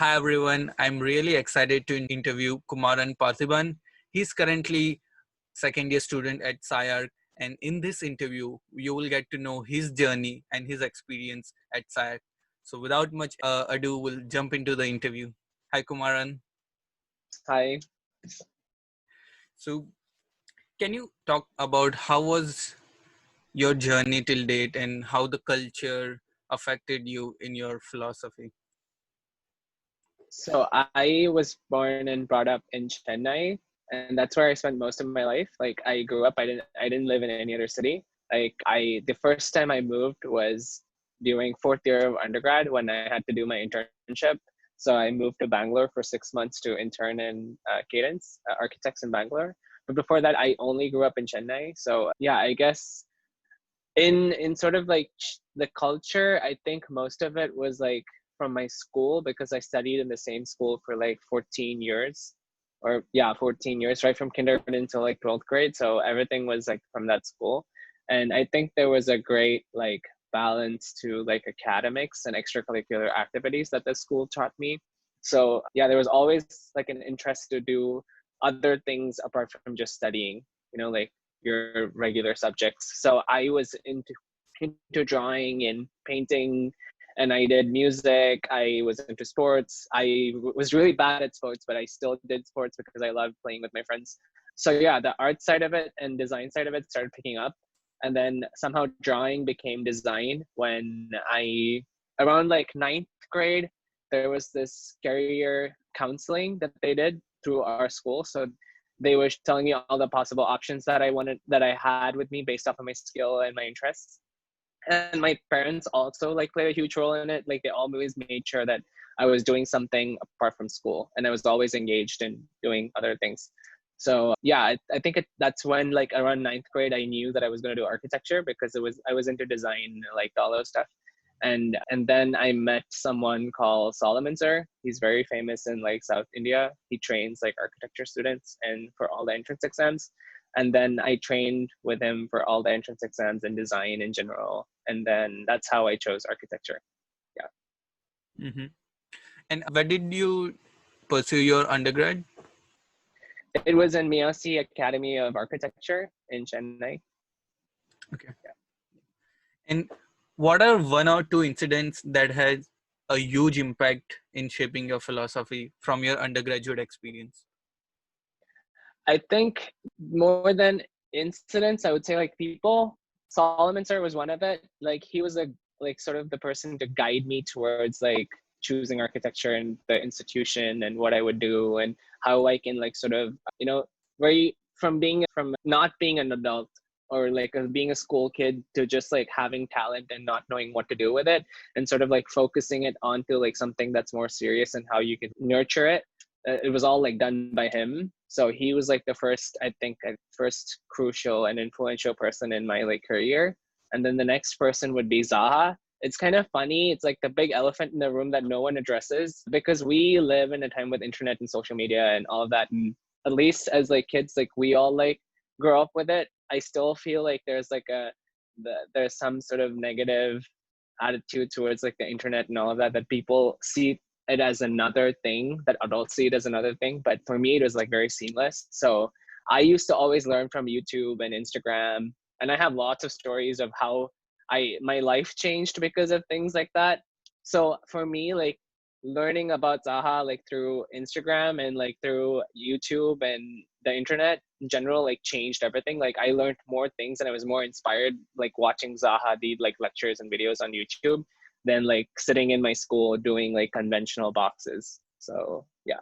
Hi everyone, I'm really excited to interview Kumaran Parthiban. He's currently second year student at SCI-Arc, and in this interview, you will get to know his journey and his experience at SCI-Arc. So without much ado, we'll jump into the interview. Hi Kumaran. Hi. So can you talk about how was your journey till date and how the culture affected you in your philosophy? So I was born and brought up in Chennai, and that's where I spent most of my life. Like I grew up, I didn't live in any other city. The first time I moved was during fourth year of undergrad when I had to do my internship. So I moved to Bangalore for 6 months to intern in Cadence Architects in Bangalore. But before that, I only grew up in Chennai. So yeah, I guess in sort of like the culture, I think most of it was like from my school because I studied in the same school for like 14 years, or yeah, 14 years, right from kindergarten to like 12th grade. So everything was like from that school. And I think there was a great like balance to like academics and extracurricular activities that the school taught me. So yeah, there was always like an interest to do other things apart from just studying, like your regular subjects. So I was into drawing and painting, and I did music. I was into sports. I was really bad at sports, but I still did sports because I loved playing with my friends. So yeah, the art side of it and design side of it started picking up. And then somehow drawing became design when around like ninth grade, there was this career counseling that they did through our school. So they were telling me all the possible options that I had with me based off of my skill and my interests. And my parents also like played a huge role in it. Like they always made sure that I was doing something apart from school, and I was always engaged in doing other things. So yeah, I think that's when like around ninth grade I knew that I was going to do architecture because I was into design, like all those stuff. And then I met someone called Solomon Sir. He's very famous in like South India. He trains like architecture students and for all the entrance exams. And then I trained with him for all the entrance exams and design in general. And then that's how I chose architecture. Yeah. Mm-hmm. And where did you pursue your undergrad? It was in Miyasi Academy of Architecture in Chennai. Okay. And what are one or two incidents that had a huge impact in shaping your philosophy from your undergraduate experience? I think more than incidents, I would say like people. Solomon Sir was one of it. Like he was like sort of the person to guide me towards like choosing architecture and the institution and what I would do and how I can like sort of very from not being an adult or like being a school kid to just like having talent and not knowing what to do with it, and sort of like focusing it onto like something that's more serious and how you can nurture it. It was all like done by him. So he was like the first, I think, first crucial and influential person in my like career. And then the next person would be Zaha. It's kind of funny. It's like the big elephant in the room that no one addresses because we live in a time with internet and social media and all of that. And at least as like kids, like we all like grow up with it. I still feel like there's like there's some sort of negative attitude towards like the internet and all of that people see it as another thing, that adults see it as another thing. But for me, it was like very seamless. So I used to always learn from YouTube and Instagram, and I have lots of stories of how my life changed because of things like that. So for me, like learning about Zaha like through Instagram and like through YouTube and the internet in general like changed everything. Like I learned more things and I was more inspired like watching Zaha do like lectures and videos on YouTube than like sitting in my school doing like conventional boxes. So yeah,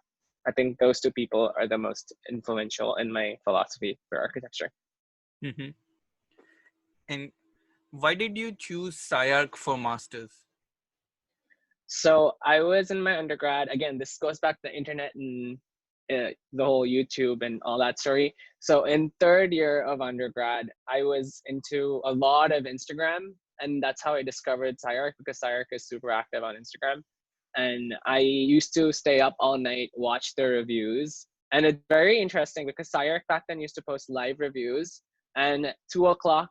I think those two people are the most influential in my philosophy for architecture. Mm-hmm. And why did you choose SCI-Arc for masters? So I was in my undergrad. Again, this goes back to the internet and the whole YouTube and all that story. So in third year of undergrad, I was into a lot of Instagram, and that's how I discovered SCI-Arc, because SCI-Arc is super active on Instagram. And I used to stay up all night, watch the reviews. And it's very interesting because SCI-Arc back then used to post live reviews, and 2 o'clock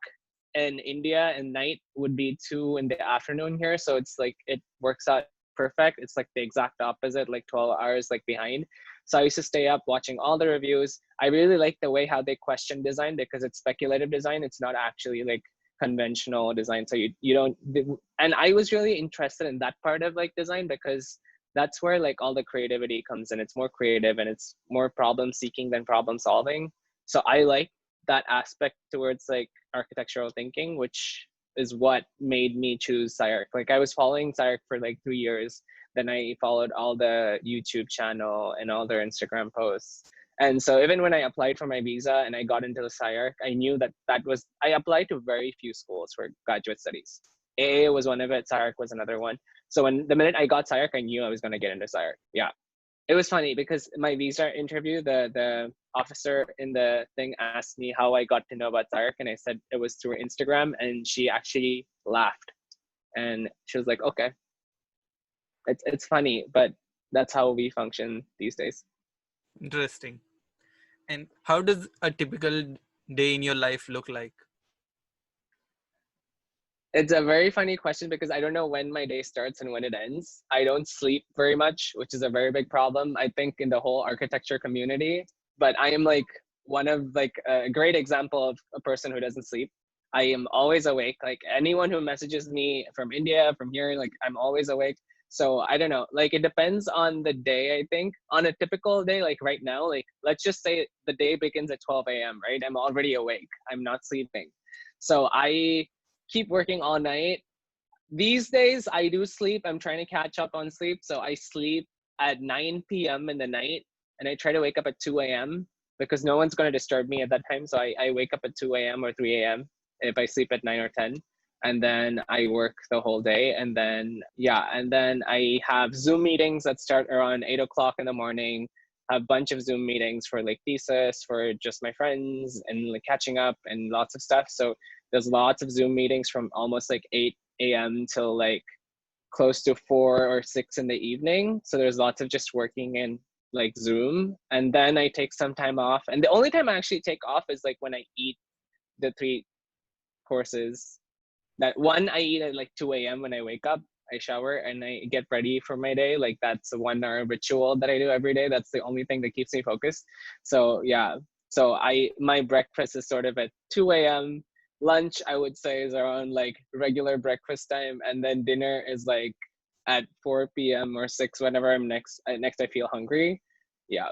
in India and night would be 2 in the afternoon here. So it's like, it works out perfect. It's like the exact opposite, like 12 hours like behind. So I used to stay up watching all the reviews. I really like the way how they question design, because it's speculative design. It's not actually like conventional design. So you don't, and I was really interested in that part of like design, because that's where like all the creativity comes in. It's more creative and it's more problem seeking than problem solving. So I like that aspect towards like architectural thinking, which is what made me choose SCI-Arc. Like I was following SCI-Arc for like 3 years. Then I followed all the YouTube channel and all their Instagram posts. And so even when I applied for my visa and I got into the SCI-Arc, I knew that I applied to very few schools for graduate studies. AA was one of it, SCI-Arc was another one. So when the minute I got SCI-Arc, I knew I was going to get into SCI-Arc. Yeah. It was funny because my visa interview, the officer in the thing asked me how I got to know about SCI-Arc, and I said it was through Instagram, and she actually laughed. And she was like, okay. It's funny, but that's how we function these days. Interesting. And how does a typical day in your life look like? It's a very funny question because I don't know when my day starts and when it ends. I don't sleep very much, which is a very big problem, I think, in the whole architecture community. But I am like one of like a great example of a person who doesn't sleep. I am always awake. Like anyone who messages me from India, from here, like I'm always awake. So I don't know, like it depends on the day, I think. On a typical day, like right now, like let's just say the day begins at 12 a.m., right? I'm already awake. I'm not sleeping. So I keep working all night. These days, I do sleep. I'm trying to catch up on sleep. So I sleep at 9 p.m. in the night, and I try to wake up at 2 a.m. because no one's going to disturb me at that time. So I wake up at 2 a.m. or 3 a.m. if I sleep at 9 or 10. And then I work the whole day. And then, yeah, and then I have Zoom meetings that start around 8 o'clock in the morning. A bunch of Zoom meetings for like thesis, for just my friends, and like catching up and lots of stuff. So there's lots of Zoom meetings from almost like 8 a.m. till like close to 4 or 6 in the evening. So there's lots of just working in like Zoom. And then I take some time off. And the only time I actually take off is like when I eat the 3 courses. That one I eat at like 2 a.m. when I wake up. I shower and I get ready for my day. Like that's a 1 hour ritual that I do every day. That's the only thing that keeps me focused. So yeah. So my breakfast is sort of at 2 a.m. Lunch, I would say, is around like regular breakfast time, and then dinner is like at 4 p.m. or 6 whenever I'm next I feel hungry. Yeah,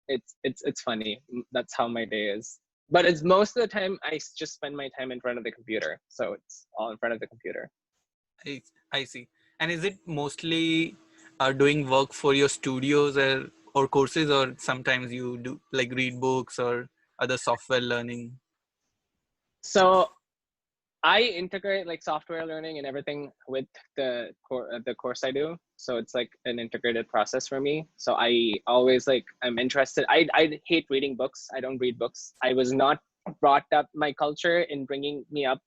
it's funny. That's how my day is. But it's most of the time I just spend my time in front of the computer. So it's all in front of the computer. I see. And is it mostly doing work for your studios or courses, or sometimes you do like read books or other software learning? So I integrate like software learning and everything with the course I do. So it's like an integrated process for me. So I always like, I'm interested. I hate reading books. I don't read books. I was not brought up, my culture in bringing me up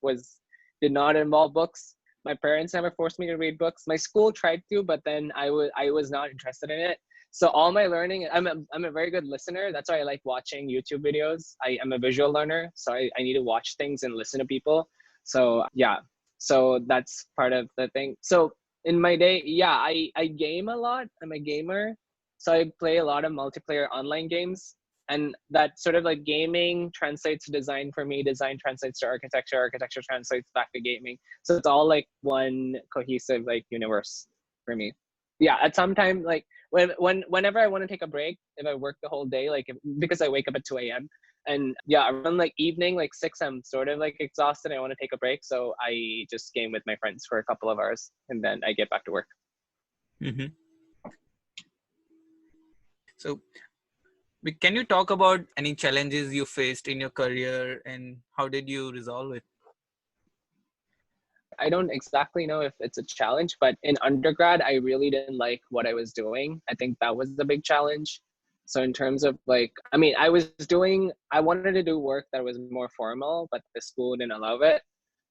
did not involve books. My parents never forced me to read books. My school tried to, but then I was not interested in it. So all my learning, I'm a very good listener. That's why I like watching YouTube videos. I'm a visual learner. So I need to watch things and listen to people. So yeah, so that's part of the thing. So in my day, yeah, I game a lot. I'm a gamer. So I play a lot of multiplayer online games. And that sort of like gaming translates to design for me. Design translates to architecture. Architecture translates back to gaming. So it's all like one cohesive like universe for me. Yeah, at some time, like whenever I want to take a break, if I work the whole day, like because I wake up at 2 a.m. And yeah, around like evening, like 6, I'm sort of like exhausted. I want to take a break. So I just game with my friends for a couple of hours and then I get back to work. Mm-hmm. So can you talk about any challenges you faced in your career and how did you resolve it? I don't exactly know if it's a challenge, but in undergrad, I really didn't like what I was doing. I think that was the big challenge. So in terms of like, I mean, I wanted to do work that was more formal, but the school didn't allow it.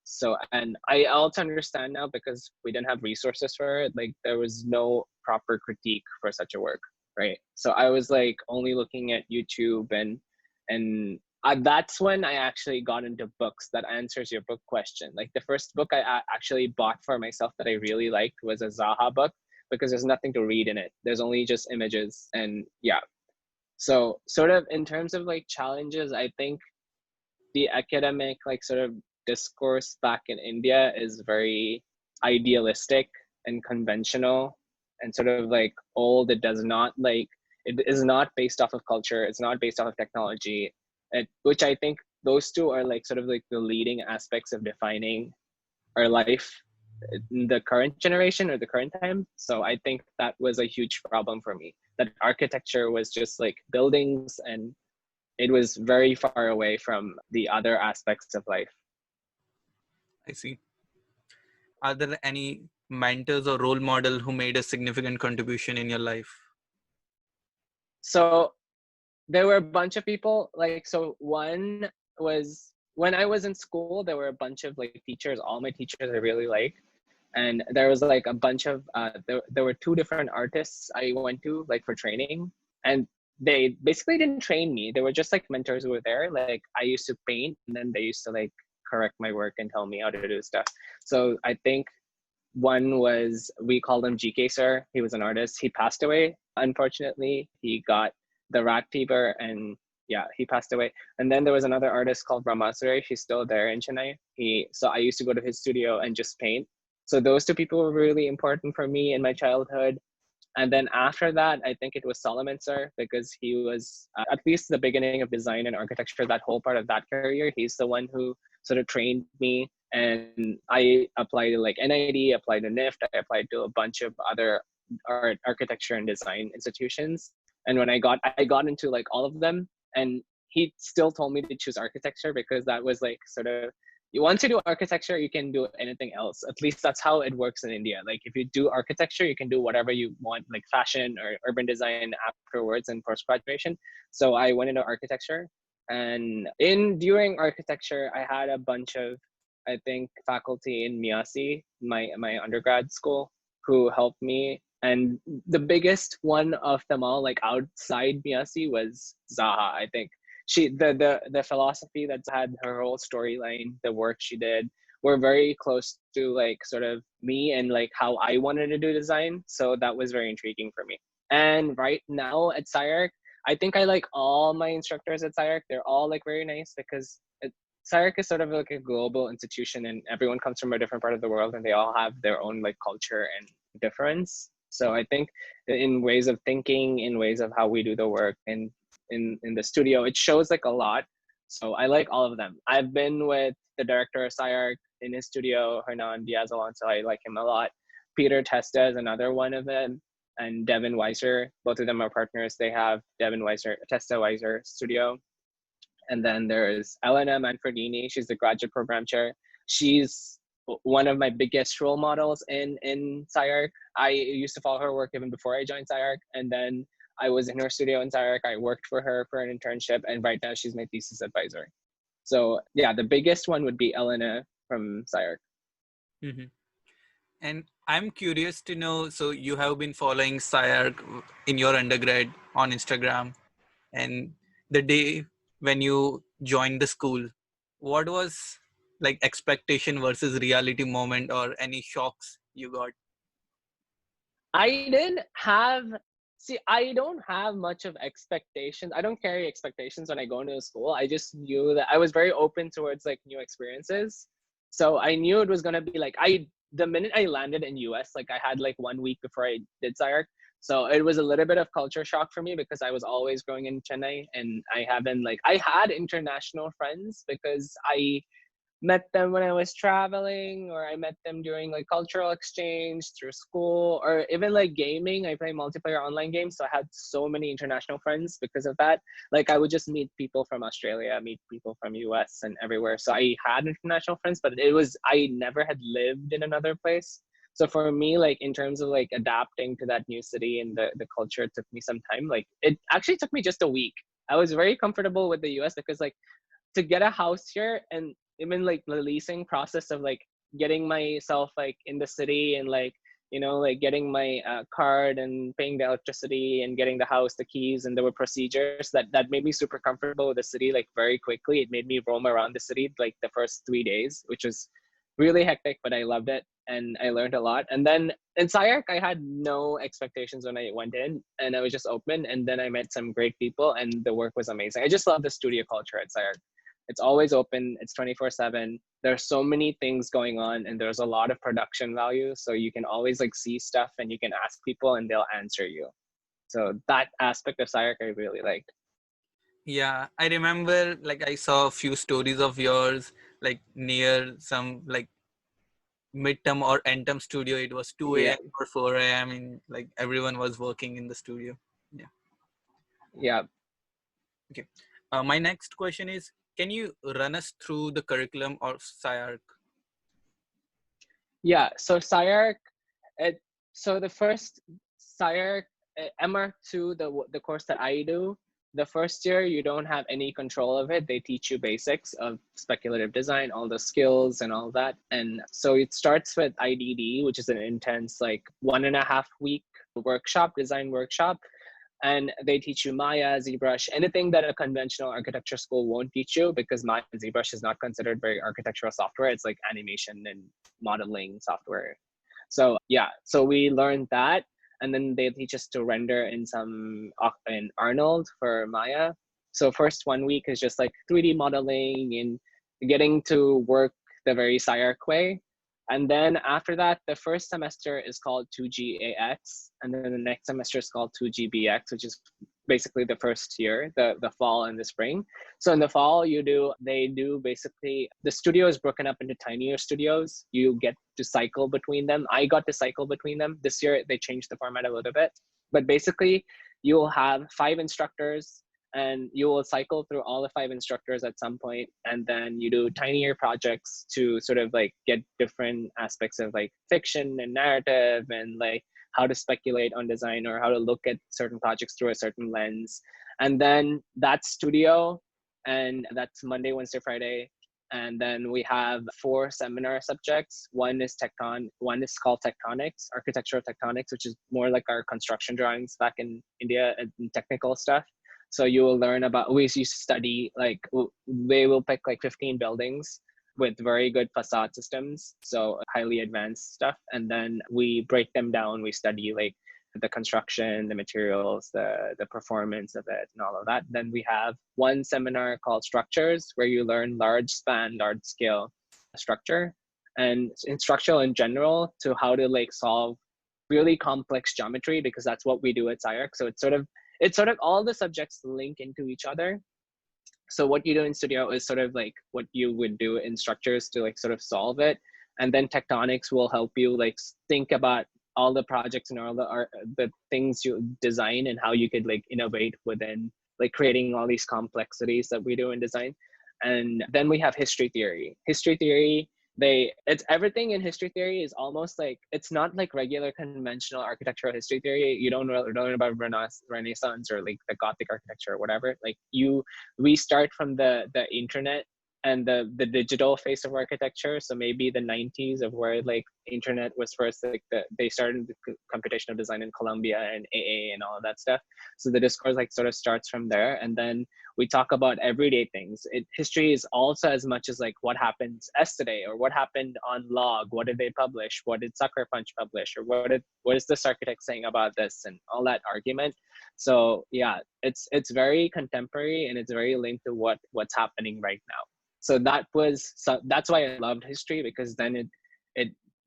So, and I also understand now because we didn't have resources for it. Like there was no proper critique for such a work, right? So I was like only looking at YouTube and that's when I actually got into books that answers your book question. Like the first book I actually bought for myself that I really liked was a Zaha book, because there's nothing to read in it. There's only just images. And yeah, so sort of in terms of like challenges, I think the academic like sort of discourse back in India is very idealistic and conventional and sort of like old. It does not like, it is not based off of culture. It's not based off of technology, which I think those two are like sort of like the leading aspects of defining our life in the current generation or the current time. So I think that was a huge problem for me, that architecture was just like buildings and it was very far away from the other aspects of life. I see. Are there any mentors or role model who made a significant contribution in your life? So there were a bunch of people, like, so one was when I was in school, there were a bunch of like teachers, all my teachers I really liked. And there was like a bunch of, there were two different artists I went to like for training, and they basically didn't train me. They were just like mentors who were there. Like I used to paint and then they used to like correct my work and tell me how to do stuff. So I think one was, we called him GK Sir. He was an artist. He passed away. Unfortunately, he got the rat fever and yeah, he passed away. And then there was another artist called Brahmasure. He's still there in Chennai. So I used to go to his studio and just paint. So those two people were really important for me in my childhood. And then after that, I think it was Solomon Sir, because he was at least the beginning of design and architecture, that whole part of that career. He's the one who sort of trained me. And I applied to like NID, applied to NIFT, I applied to a bunch of other architecture and design institutions. And when I got into like all of them, and he still told me to choose architecture because that was like sort of, once you do architecture, you can do anything else. At least that's how it works in India. Like if you do architecture, you can do whatever you want, like fashion or urban design afterwards and post graduation. So I went into architecture, and during architecture, I had a bunch of, I think, faculty in Miyasi, my undergrad school, who helped me. And the biggest one of them all, like outside Miyasi, was Zaha. I think the philosophy that had her whole storyline, the work she did, were very close to like sort of me and like how I wanted to do design. So that was very intriguing for me. And right now at SCI-Arc, I think I like all my instructors at SCI-Arc. They're all like very nice because SCI-Arc is sort of like a global institution and everyone comes from a different part of the world and they all have their own like culture and difference. So I think in ways of thinking, in ways of how we do the work and in the studio, it shows like a lot. So I like all of them. I've been with the director of SCI-Arc in his studio, Hernan Diaz Alonso. I like him a lot. Peter Testa is another one of them. And Devin Weiser, both of them are partners. They have Testa Weiser studio. And then there's Elena Manfredini. She's the graduate program chair. She's one of my biggest role models in SCI-Arc. I used to follow her work even before I joined SCI-Arc. And then I was in her studio in SCI-Arc. I worked for her for an internship. And right now she's my thesis advisor. So yeah, the biggest one would be Elena from SCI-Arc. Mm-hmm. And I'm curious to know, so you have been following SCI-Arc in your undergrad on Instagram, and the day when you joined the school, what was like expectation versus reality moment, or any shocks you got? I don't have much of expectations. I don't carry expectations when I go into school. I just knew that I was very open towards like new experiences. So I knew it was going to be like, the minute I landed in US, like I had like 1 week before I did SCI-Arc. So it was a little bit of culture shock for me because I was always growing in Chennai and I had international friends because I met them when I was traveling, or I met them during like cultural exchange through school, or even like gaming. I play multiplayer online games, so I had so many international friends because of that. Like I would just meet people from Australia, meet people from US and everywhere. So I had international friends, but I never had lived in another place. So for me, like in terms of like adapting to that new city and the culture, it took me some time. Like it actually took me just a week. I was very comfortable with the US because like to get a house here, and even like the leasing process of like getting myself like in the city and like, you know, like getting my card and paying the electricity and getting the house, the keys, and there were procedures that made me super comfortable with the city like very quickly. It made me roam around the city like the first 3 days, which was really hectic, but I loved it. and I learned a lot. And then in SCI-Arc, I had no expectations when I went in, and I was just open. And then I met some great people, and the work was amazing. I just love the studio culture at SCI-Arc. It's always open. It's 24/7. There's so many things going on, and there's a lot of production value. So you can always like see stuff, and you can ask people, and they'll answer you. So that aspect of SCI-Arc I really liked. Yeah, I remember like I saw a few stories of yours like near some like midterm or end term studio. It was 2 Yeah, a.m. or 4 a.m. and like everyone was working in the studio. Yeah. yeah, Okay. My next question is, can you run us through the curriculum of SciArc? yeah. So SCI-Arc, it so the first SCI-Arc M.Arch 2, the course that I do, the first year you don't have any control of it. They teach you basics of speculative design, all the skills and all that. And so it starts with IDD, which is an intense like 1.5 week workshop, design workshop. And they teach you Maya, ZBrush, anything that a conventional architecture school won't teach you, because Maya and ZBrush is not considered very architectural software. It's like animation and modeling software. So yeah, so we learned that, and then they teach us to render in Arnold for Maya. So first 1 week is just like 3D modeling and getting to work the very SCI-Arc way. And then after that, the first semester is called 2GAX, and then the next semester is called 2GBX, which is basically the first year, the fall and the spring. So in the fall, they do basically, the studio is broken up into tinier studios. You get to cycle between them. I got to cycle between them. This year, they changed the format a little bit. But basically, you'll have 5 instructors, and you will cycle through all the 5 instructors at some point, and then you do tinier projects to sort of like get different aspects of like fiction and narrative and like how to speculate on design or how to look at certain projects through a certain lens. And then that's studio, and that's Monday, Wednesday, Friday. And then we have 4 seminar subjects. One is called tectonics, architectural tectonics, which is more like our construction drawings back in India and technical stuff. So you will learn about, we used to study, like they will pick like 15 buildings with very good facade systems, so highly advanced stuff. And then we break them down. We study like the construction, the materials, the performance of it, and all of that. Then we have one seminar called structures, where you learn large scale structure, and in structural in general, to how to like solve really complex geometry, because that's what we do at SCI-Arc. So it's sort of all the subjects link into each other. So what you do in studio is sort of like what you would do in structures to like sort of solve it. And then tectonics will help you like think about all the projects and all the things you design, and how you could like innovate within like creating all these complexities that we do in design. And then we have history theory. It's everything in history theory is almost like, it's not like regular conventional architectural history theory. You don't learn about Renaissance or like the Gothic architecture or whatever. Like we start from the internet and the digital face of architecture. So maybe the 90s, of where like internet was first, like they started the computational design in Columbia and AA and all of that stuff. So the discourse like sort of starts from there, and then we talk about everyday things. History is also as much as like what happened yesterday, or what happened on log, what did they publish, what did Sucker Punch publish, or what is this architect saying about this, and all that argument. So yeah, it's very contemporary, and it's very linked to what's happening right now. So that's why I loved history, because then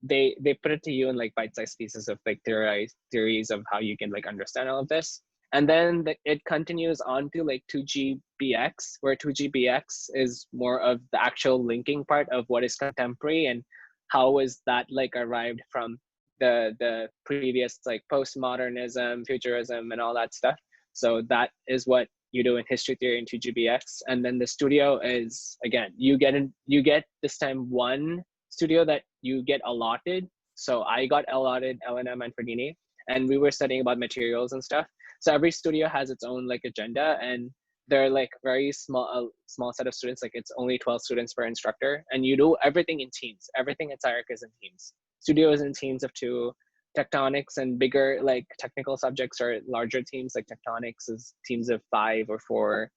they put it to you in like bite-sized pieces of like theories of how you can like understand all of this. And then it continues on to like 2GBX, where 2GBX is more of the actual linking part of what is contemporary, and how is that like arrived from the previous like postmodernism, futurism, and all that stuff. So that is what you do in history theory in 2GBX. And then the studio is, again, you get this time one studio that you get allotted. So I got allotted Elena Manfredini, and we were studying about materials and stuff. So every studio has its own like agenda, and they're like very small set of students. Like it's only 12 students per instructor, and you do everything in teams. Everything at SCI-Arc is in teams. Studio is in teams of 2. Tectonics and bigger like technical subjects are larger teams. Like tectonics is teams of 5 or 4,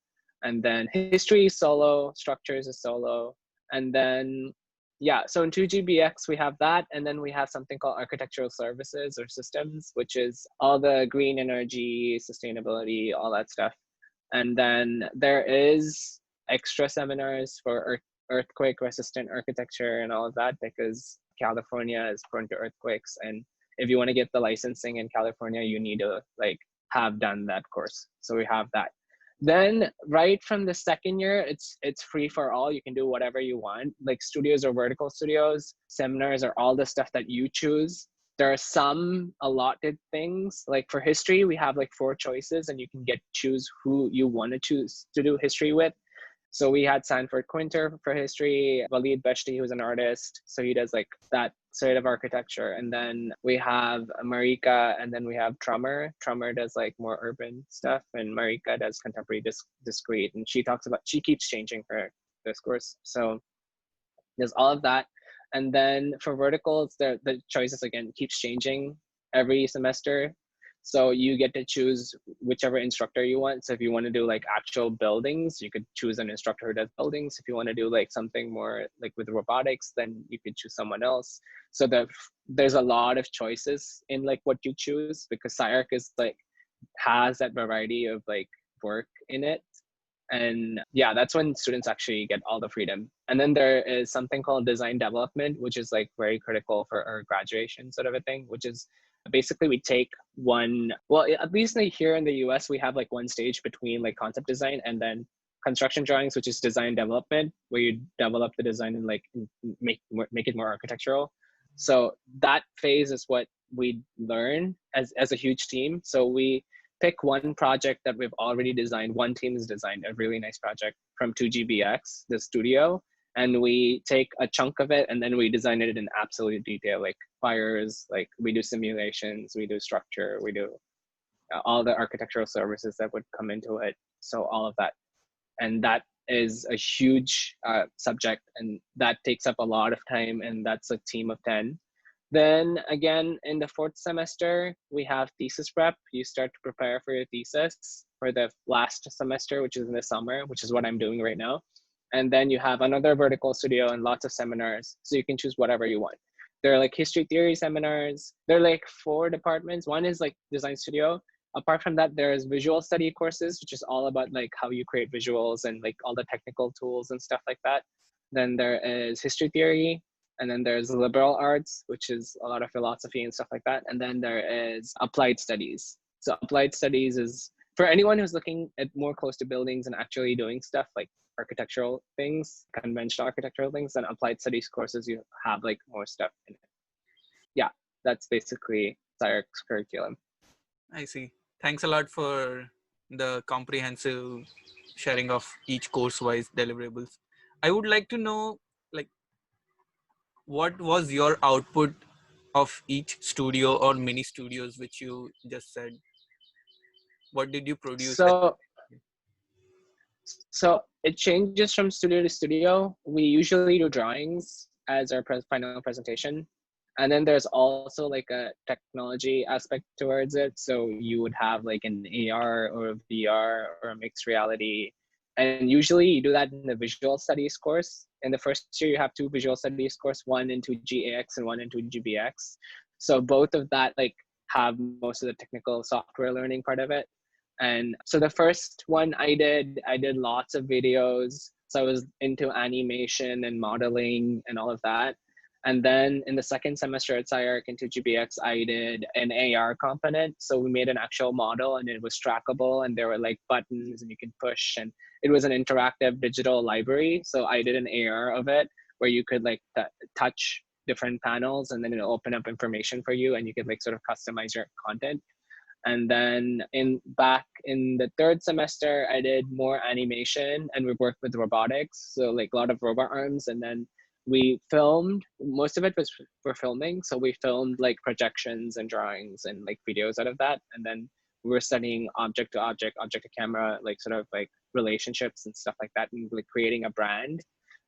and then history is solo, structures is solo, and then yeah, so in 2GBX, we have that. And then we have something called architectural services or systems, which is all the green energy, sustainability, all that stuff. And then there is extra seminars for earthquake resistant architecture and all of that, because California is prone to earthquakes. And if you want to get the licensing in California, you need to like have done that course. So we have that. Then right from the second year, it's free for all. You can do whatever you want. Like studios or vertical studios, seminars are all the stuff that you choose. There are some allotted things. Like for history, we have like 4 choices, and you can choose who you want to choose to do history with. So we had Sanford Quinter for history, Walid Beshti, who's an artist. So he does like that sort of architecture. And then we have Marika, and then we have Trummer. Trummer does like more urban stuff, and Marika does contemporary discrete. And she keeps changing her discourse. So there's all of that. And then for verticals, the choices again keeps changing every semester. So you get to choose whichever instructor you want. So if you want to do like actual buildings, you could choose an instructor who does buildings. If you want to do like something more like with robotics, then you could choose someone else. So there's a lot of choices in like what you choose, because SCI-Arc is like has that variety of like work in it. And yeah, that's when students actually get all the freedom. And then there is something called design development, which is like very critical for our graduation sort of a thing, which is basically we take well, at least here in the US, we have like one stage between like concept design and then construction drawings, which is design development, where you develop the design and like make it more architectural. So that phase is what we learn as a huge team. So we pick one project that we've already designed. One team has designed a really nice project from 2GBX, the studio, and we take a chunk of it and then we design it in absolute detail, like fires, like we do simulations, we do structure, we do all the architectural services that would come into it. So all of that. And that is a huge subject, and that takes up a lot of time, and that's a team of 10. Then again, in the 4th semester, we have thesis prep. You start to prepare for your thesis for the last semester, which is in the summer, which is what I'm doing right now. And then you have another vertical studio and lots of seminars. So you can choose whatever you want. There are like history theory seminars. There are like 4 departments. One is like design studio. Apart from that, there's visual study courses, which is all about like how you create visuals and like all the technical tools and stuff like that. Then there is history theory, and then there's liberal arts, which is a lot of philosophy and stuff like that. And then there is applied studies. So applied studies is for anyone who's looking at more close to buildings and actually doing stuff like architectural things, conventional architectural things. Then applied studies courses, you have like more stuff in it. Yeah, that's basically SCI-Arc's curriculum. I see. Thanks a lot for the comprehensive sharing of each course-wise deliverables. I would like to know, like, what was your output of each studio or mini studios which you just said? What did you produce? So it changes from studio to studio. We usually do drawings as our final presentation. And then there's also like a technology aspect towards it. So you would have like an AR or a VR or a mixed reality. And usually you do that in the visual studies course. In the first year, you have 2 visual studies course, one in 2GAX and one in 2GBX. So both of that like have most of the technical software learning part of it. And so the first one I did lots of videos. So I was into animation and modeling and all of that. And then in the second semester at SCI-Arc and 2GBX, I did an AR component. So we made an actual model and it was trackable, and there were like buttons and you can push, and it was an interactive digital library. So I did an AR of it where you could like touch different panels, and then it'll open up information for you, and you could like sort of customize your content. And then back in the 3rd semester, I did more animation and we worked with robotics. So like a lot of robot arms. And then we filmed, most of it was for filming. So we filmed like projections and drawings and like videos out of that. And then we were studying object to object, object to camera, like sort of like relationships and stuff like that, and like creating a brand.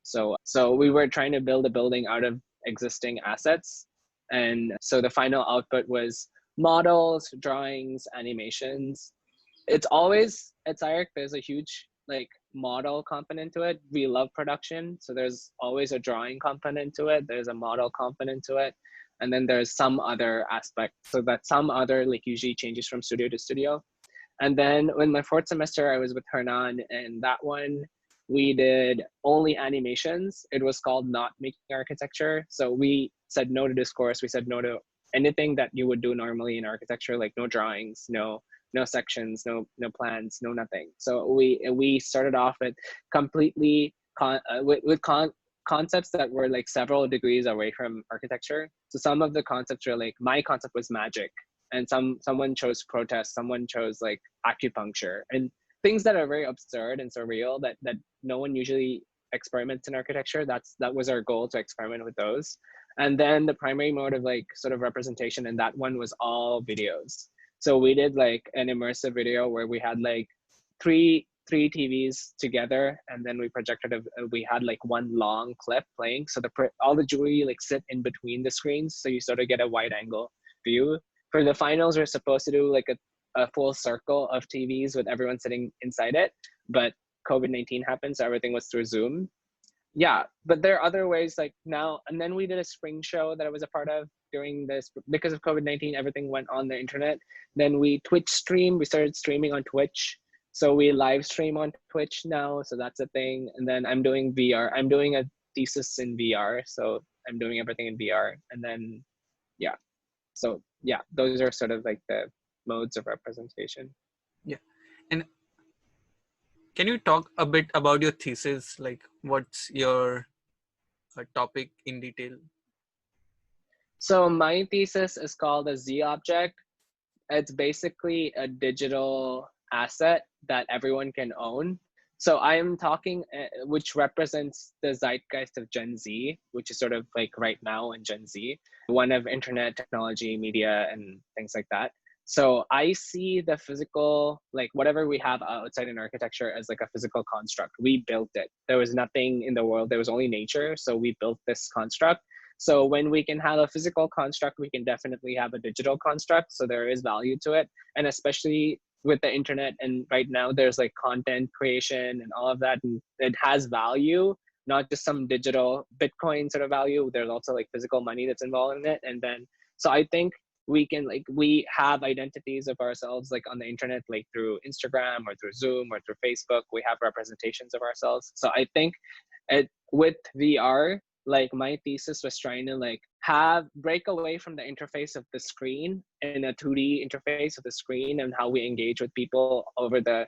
So we were trying to build a building out of existing assets. And so the final output was models, drawings, animations. It's always at SCI-Arc, there's a huge like model component to it. We love production, so there's always a drawing component to it. There's a model component to it, and then there's some other aspect. So that some other like usually changes from studio to studio. And then in my fourth semester, I was with Hernan, and that one we did only animations. It was called Not Making Architecture. So we said no to discourse. We said no to anything that you would do normally in architecture, like no drawings, no sections, no plans, no nothing. So we started off with completely concepts that were like several degrees away from architecture. So some of the concepts were like, my concept was magic, and someone chose protest, someone chose like acupuncture, and things that are very absurd and surreal that no one usually experiments in architecture. That was our goal, to experiment with those. And then the primary mode of like sort of representation in that one was all videos. So we did like an immersive video where we had like three TVs together, and then we projected we had like one long clip playing. So all the jury like sit in between the screens, so you sort of get a wide angle view. For the finals, we're supposed to do like a full circle of TVs with everyone sitting inside it, but COVID-19 happened, so everything was through Zoom. Yeah, but there are other ways like now. And then we did a spring show that I was a part of during this, because of COVID-19, everything went on the internet. Then we Twitch stream, we started streaming on Twitch. So we live stream on Twitch now, so that's a thing. And then I'm doing VR. I'm doing a thesis in VR, so I'm doing everything in VR. And then, yeah. So yeah, those are sort of like the modes of representation. Yeah. And can you talk a bit about your thesis? Like, what's your topic in detail? So my thesis is called a Z object. It's basically a digital asset that everyone can own. So I am talking, which represents the zeitgeist of Gen Z, which is sort of like right now in Gen Z, one of internet technology, media, and things like that. So I see the physical, like whatever we have outside in architecture, as like a physical construct. We built it. There was nothing in the world. There was only nature. So we built this construct. So when we can have a physical construct, we can definitely have a digital construct. So there is value to it. And especially with the internet, and right now there's like content creation and all of that, and it has value, not just some digital Bitcoin sort of value. There's also like physical money that's involved in it. And then, so I think we have identities of ourselves like on the internet, like through Instagram or through Zoom or through Facebook. We have representations of ourselves. So I think with VR, like my thesis was trying to like break away from the interface of the screen and a 2D interface of the screen, and how we engage with people over the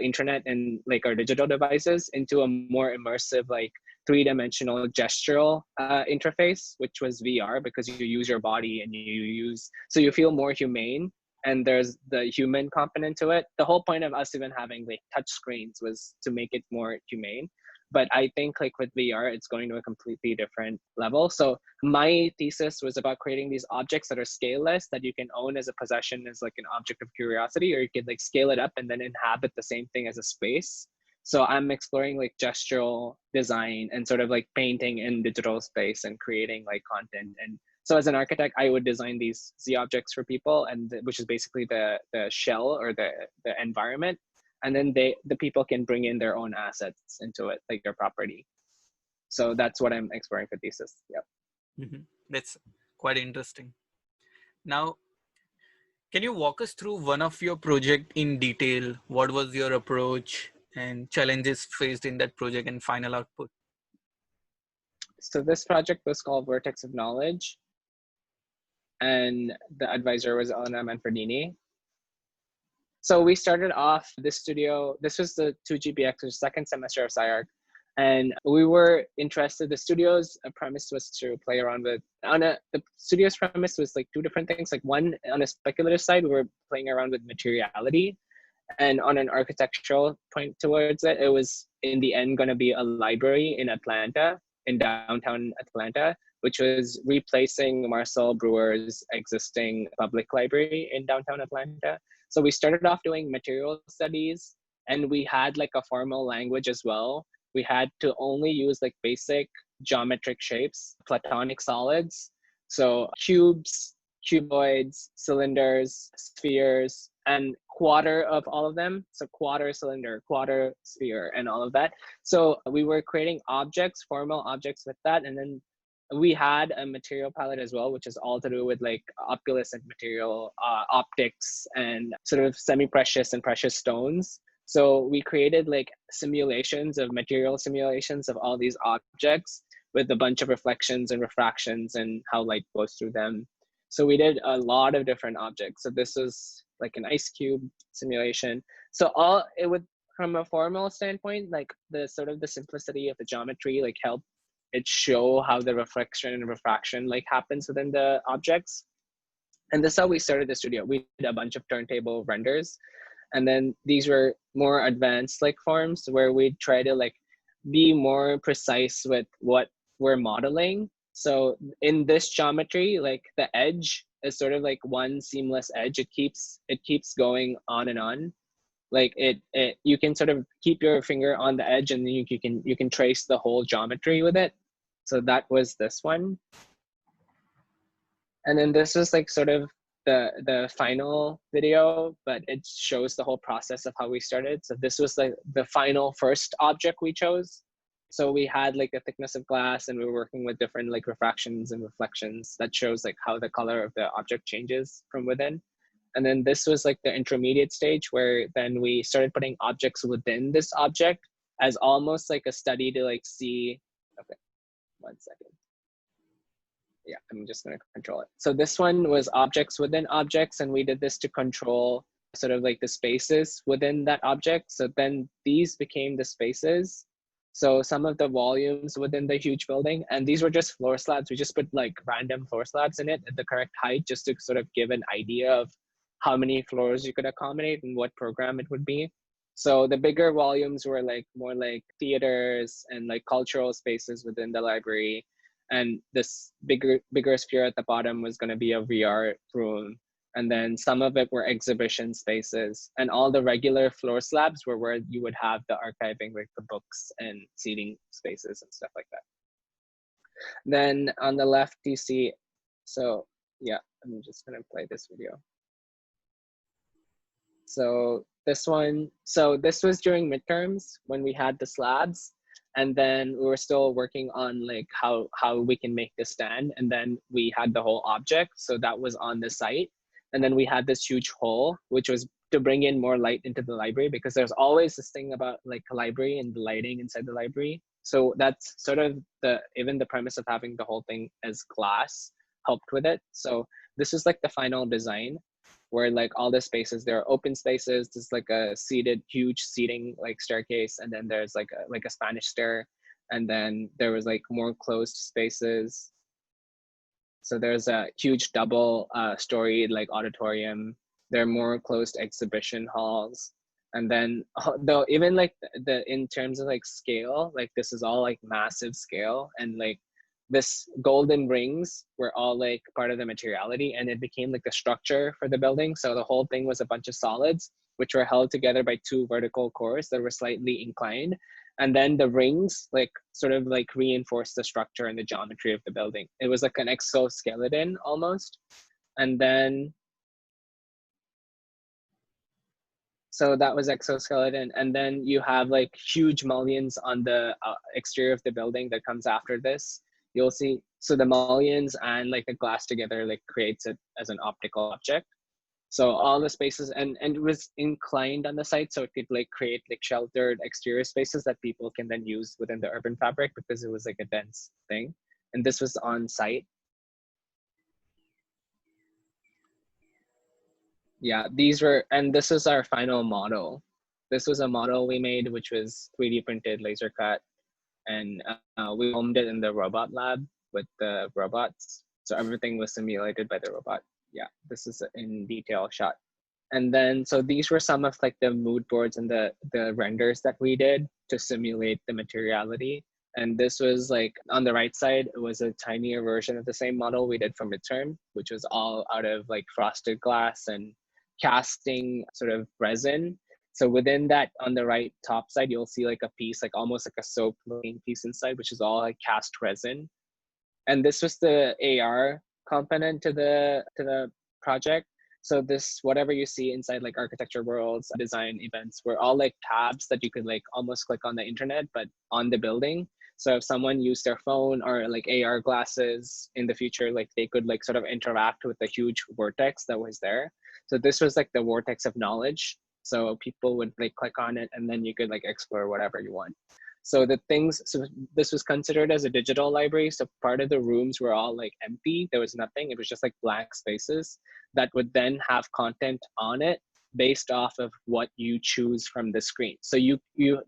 internet and like our digital devices, into a more immersive, like three-dimensional gestural interface, which was VR, because you use your body and so you feel more humane, and there's the human component to it. The whole point of us even having like touch screens was to make it more humane. But I think like with VR, it's going to a completely different level. So my thesis was about creating these objects that are scaleless, that you can own as a possession, as like an object of curiosity, or you could like scale it up and then inhabit the same thing as a space. So I'm exploring like gestural design and sort of like painting in digital space and creating like content. And so as an architect, I would design these Z objects for people, and which is basically the shell or the environment. And then the people can bring in their own assets into it, like their property. So that's what I'm exploring for thesis. Yeah. Mm-hmm. That's quite interesting. Now, can you walk us through one of your project in detail? What was your approach and challenges faced in that project and final output? So this project was called Vertex of Knowledge, and the advisor was Elena Manfredini. So we started off this studio. This was the 2GPX, the second semester of SCI-Arc. And we were interested, the studio's premise was to play around with, the studio's premise was like two different things. Like one, on a speculative side, we were playing around with materiality. And on an architectural point towards it, it was in the end going to be a library in Atlanta, in downtown Atlanta, which was replacing Marcel Brewer's existing public library in downtown Atlanta. So we started off doing material studies, and we had like a formal language as well. We had to only use like basic geometric shapes, platonic solids. So cubes, cuboids, cylinders, spheres, and quarter of all of them. So quarter cylinder, quarter sphere, and all of that. So we were creating objects, formal objects with that. And then we had a material palette as well, which is all to do with like opalescent material, optics, and sort of semi-precious and precious stones. So we created like simulations of material simulations of all these objects with a bunch of reflections and refractions and how light goes through them. So we did a lot of different objects. So this was like an ice cube simulation. So all it would, from a formal standpoint, like the sort of the simplicity of the geometry, like helped it show how the reflection and refraction like happens within the objects. And this is how we started the studio. We did a bunch of turntable renders. And then these were more advanced like forms where we try to like be more precise with what we're modeling. So in this geometry, like the edge is sort of like one seamless edge. It keeps going on and on. Like it you can sort of keep your finger on the edge and then you can trace the whole geometry with it. So that was this one. And then this was like sort of the final video, but it shows the whole process of how we started. So this was like the final first object we chose. So we had like a thickness of glass and we were working with different like refractions and reflections that shows like how the color of the object changes from within. And then this was like the intermediate stage where then we started putting objects within this object as almost like a study to like see, okay, 1 second. Yeah, I'm just going to control it. So this one was objects within objects, and we did this to control sort of like the spaces within that object. So then these became the spaces. So some of the volumes within the huge building, and these were just floor slabs. We just put like random floor slabs in it at the correct height just to sort of give an idea of how many floors you could accommodate and what program it would be. So the bigger volumes were like more like theaters and like cultural spaces within the library. And this bigger sphere at the bottom was going to be a VR room. And then some of it were exhibition spaces. And all the regular floor slabs were where you would have the archiving, like the books and seating spaces and stuff like that. Then on the left, you see, so yeah, I'm just going to play this video. So this one, so this was during midterms when we had the slabs. And then we were still working on like how we can make this stand. And then we had the whole object. So that was on the site. And then we had this huge hole, which was to bring in more light into the library, because there's always this thing about like a library and the lighting inside the library. So that's sort of even the premise of having the whole thing as glass helped with it. So this is like the final design, where like all the spaces, there are open spaces. There's like a huge seating like staircase, and then there's like a Spanish stair, and then there was like more closed spaces. So there's a huge double storied like auditorium. There are more closed exhibition halls, and then though even like the in terms of like scale, like this is all like massive scale, and like this golden rings were all like part of the materiality, and it became like the structure for the building. So the whole thing was a bunch of solids which were held together by 2 vertical cores that were slightly inclined, and then the rings like sort of like reinforced the structure and the geometry of the building. It was like an exoskeleton almost. And then so that was exoskeleton. And then you have like huge mullions on the exterior of the building that comes after this. You'll see, so the mullions and like the glass together like creates it as an optical object. So all the spaces, and it was inclined on the site, so it could like create like sheltered exterior spaces that people can then use within the urban fabric, because it was like a dense thing. And this was on site. Yeah, these were, and this is our final model. This was a model we made, which was 3D printed, laser cut, and we filmed it in the robot lab with the robots. So everything was simulated by the robot. Yeah, this is in detail shot. And then, so these were some of like the mood boards and the renders that we did to simulate the materiality. And this was like on the right side, it was a tinier version of the same model we did for midterm, which was all out of like frosted glass and casting sort of resin. So within that, on the right top side, you'll see like a piece, like almost like a soap looking piece inside, which is all like cast resin. And this was the AR component to the project. So this, whatever you see inside like architecture worlds, design events, were all like tabs that you could like almost click on the internet, but on the building. So if someone used their phone or like AR glasses in the future, like they could like sort of interact with the huge vortex that was there. So this was like the vortex of knowledge. So people would like click on it and then you could like explore whatever you want. So the things, so this was considered as a digital library. So part of the rooms were all like empty. There was nothing. It was just like blank spaces that would then have content on it based off of what you choose from the screen. So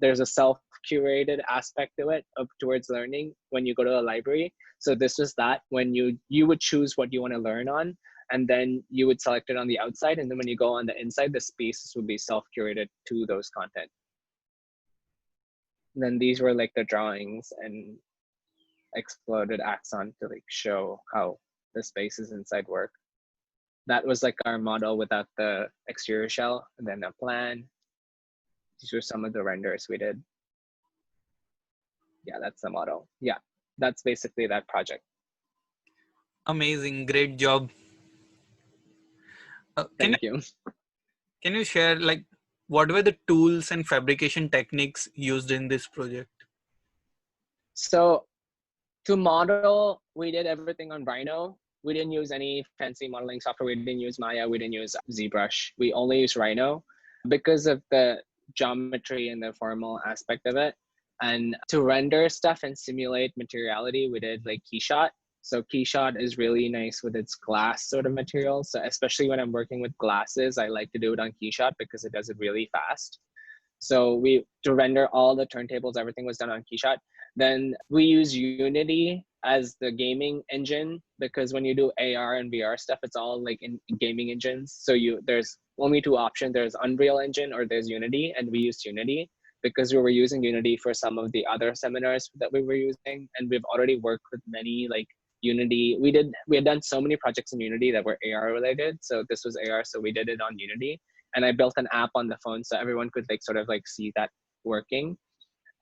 there's a self-curated aspect to it towards learning when you go to a library. So this was that when you would choose what you want to learn on, and then you would select it on the outside. And then when you go on the inside, the spaces would be self-curated to those content. And then these were like the drawings and exploded axon to like show how the spaces inside work. That was like our model without the exterior shell, and then a plan. These were some of the renders we did. Yeah, that's the model. Yeah, that's basically that project. Amazing, great job. Thank you. Can you share like what were the tools and fabrication techniques used in this project? So to model, we did everything on Rhino. We didn't use any fancy modeling software. We didn't use Maya. We didn't use ZBrush. We only used Rhino because of the geometry and the formal aspect of it. And to render stuff and simulate materiality, we did like Keyshot. So Keyshot is really nice with its glass sort of material. So especially when I'm working with glasses, I like to do it on Keyshot because it does it really fast. So to render all the turntables, everything was done on Keyshot. Then we use Unity as the gaming engine because when you do AR and VR stuff, it's all like in gaming engines. So there's only two options. There's Unreal Engine or there's Unity, and we used Unity because we were using Unity for some of the other seminars that we were using, and we've already worked with many like Unity. We had done so many projects in Unity that were AR related. So this was AR, so we did it on Unity. And I built an app on the phone so everyone could like sort of like see that working.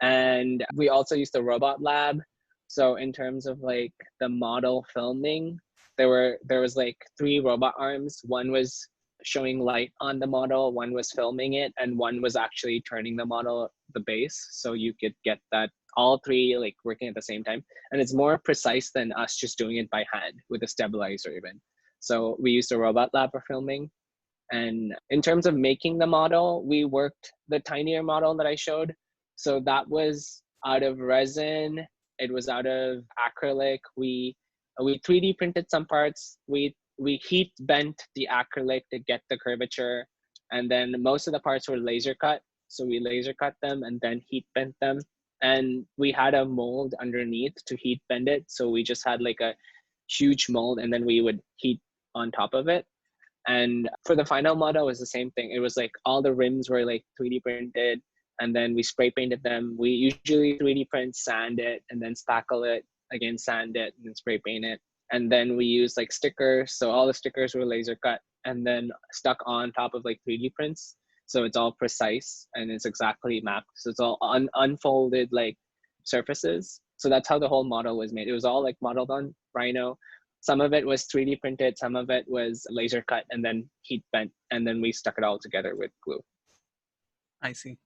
And we also used the robot lab. So in terms of like the model filming, there was like 3 robot arms. One was showing light on the model, one was filming it, and one was actually turning the model the base. So you could get that all 3 like working at the same time. And it's more precise than us just doing it by hand with a stabilizer even. So we used a robot lab for filming. And in terms of making the model, we worked the tinier model that I showed. So that was out of resin. It was out of acrylic. We 3D printed some parts. We heat bent the acrylic to get the curvature. And then most of the parts were laser cut. So we laser cut them and then heat bent them. And we had a mold underneath to heat bend it. So we just had like a huge mold and then we would heat on top of it. And for the final model, it was the same thing. It was like all the rims were like 3D printed, and then we spray painted them. We usually 3D print, sand it, and then spackle it, again sand it, and then spray paint it. And then we use like stickers. So all the stickers were laser cut and then stuck on top of like 3D prints. So it's all precise and it's exactly mapped. So it's all unfolded like surfaces. So that's how the whole model was made. It was all like modeled on Rhino. Some of it was 3D printed, some of it was laser cut and then heat bent, and then we stuck it all together with glue. I see.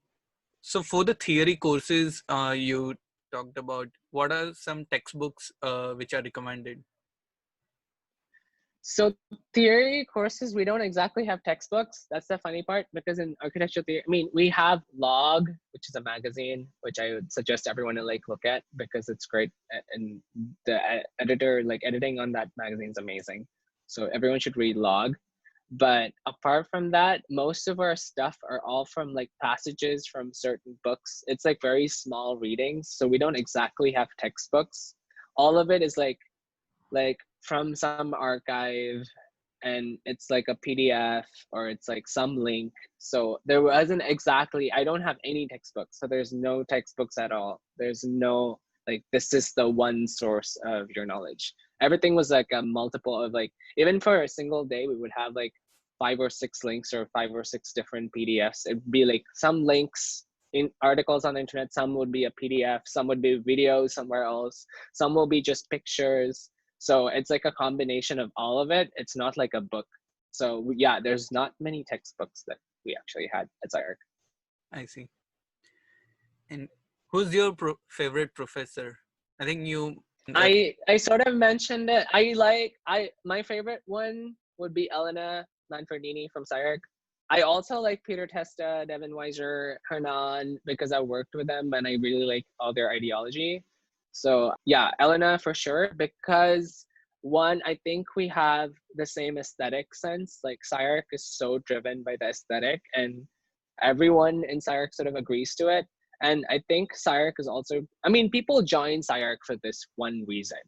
So for the theory courses you talked about, what are some textbooks which are recommended? So theory courses, we don't exactly have textbooks. That's the funny part, because in architecture theory, I mean, we have Log, which is a magazine, which I would suggest everyone to like look at because it's great. And the editor, like editing on that magazine is amazing. So everyone should read Log. But apart from that, most of our stuff are all from like passages from certain books. It's like very small readings. So we don't exactly have textbooks. All of it is like from some archive, and it's like a PDF or it's like some link. So there wasn't exactly, I don't have any textbooks. So there's no textbooks at all. There's no like, this is the one source of your knowledge. Everything was like a multiple of like, even for a single day, we would have like 5 or 6 links or 5 or 6 different PDFs. It'd be like some links in articles on the internet, some would be a PDF, some would be videos somewhere else, some will be just pictures. So it's like a combination of all of it. It's not like a book. So yeah, there's not many textbooks that we actually had at SCI-Arc. I see. And who's your favorite professor? I think you. I sort of mentioned it. My favorite one would be Elena Manfredini from SCI-Arc. I also like Peter Testa, Devin Weiser, Hernan, because I worked with them and I really like all their ideology. So yeah, Elena for sure, because one, I think we have the same aesthetic sense. Like SCI-Arc is so driven by the aesthetic, and everyone in SCI-Arc sort of agrees to it. And I think SCI-Arc is also, I mean, people join SCI-Arc for this one reason.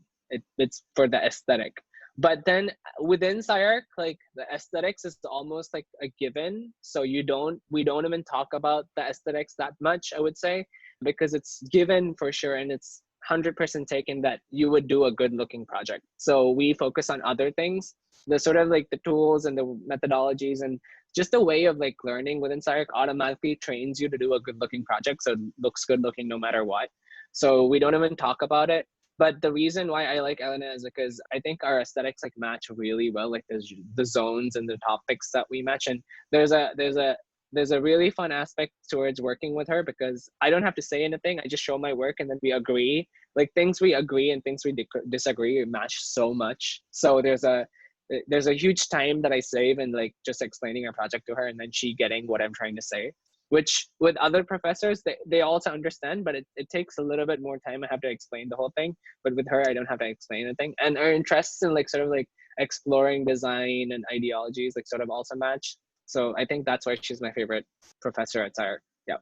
It's for the aesthetic. But then within SCI-Arc, like the aesthetics is almost like a given. So we don't even talk about the aesthetics that much, I would say, because it's given for sure. And it's 100% taken that you would do a good looking project. So we focus on other things, the sort of like the tools and the methodologies, and just the way of like learning within SCI-Arc automatically trains you to do a good looking project. So it looks good looking no matter what. So we don't even talk about it. But the reason why I like Elena is because I think our aesthetics like match really well. Like there's the zones and the topics that we match. And there's a really fun aspect towards working with her, because I don't have to say anything. I just show my work and then we agree. Like things we agree and things we disagree match so much. So there's a huge time that I save in like just explaining our project to her and then she getting what I'm trying to say, which with other professors, they also understand, but it takes a little bit more time. I have to explain the whole thing, but with her, I don't have to explain anything. And our interests in like sort of like exploring design and ideologies like sort of also match. So I think that's why she's my favorite professor at SCI-Arc. Yeah.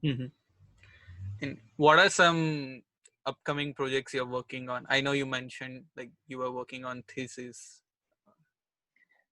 Mm-hmm. And what are some upcoming projects you're working on? I know you mentioned like you were working on thesis.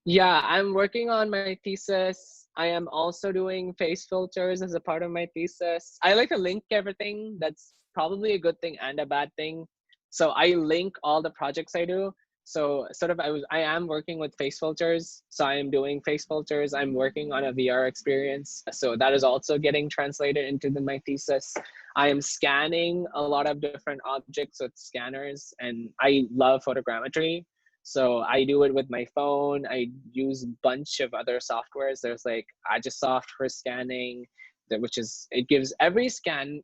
Yeah, I'm working on my thesis. I am also doing face filters as a part of my thesis. I like to link everything. That's probably a good thing and a bad thing. So I link all the projects I do. So sort of I am working with face filters. So I am doing face filters. I'm working on a VR experience. So that is also getting translated into my thesis. I am scanning a lot of different objects with scanners, and I love photogrammetry. So I do it with my phone. I use a bunch of other softwares. There's like Agisoft for scanning, which is, it gives every scan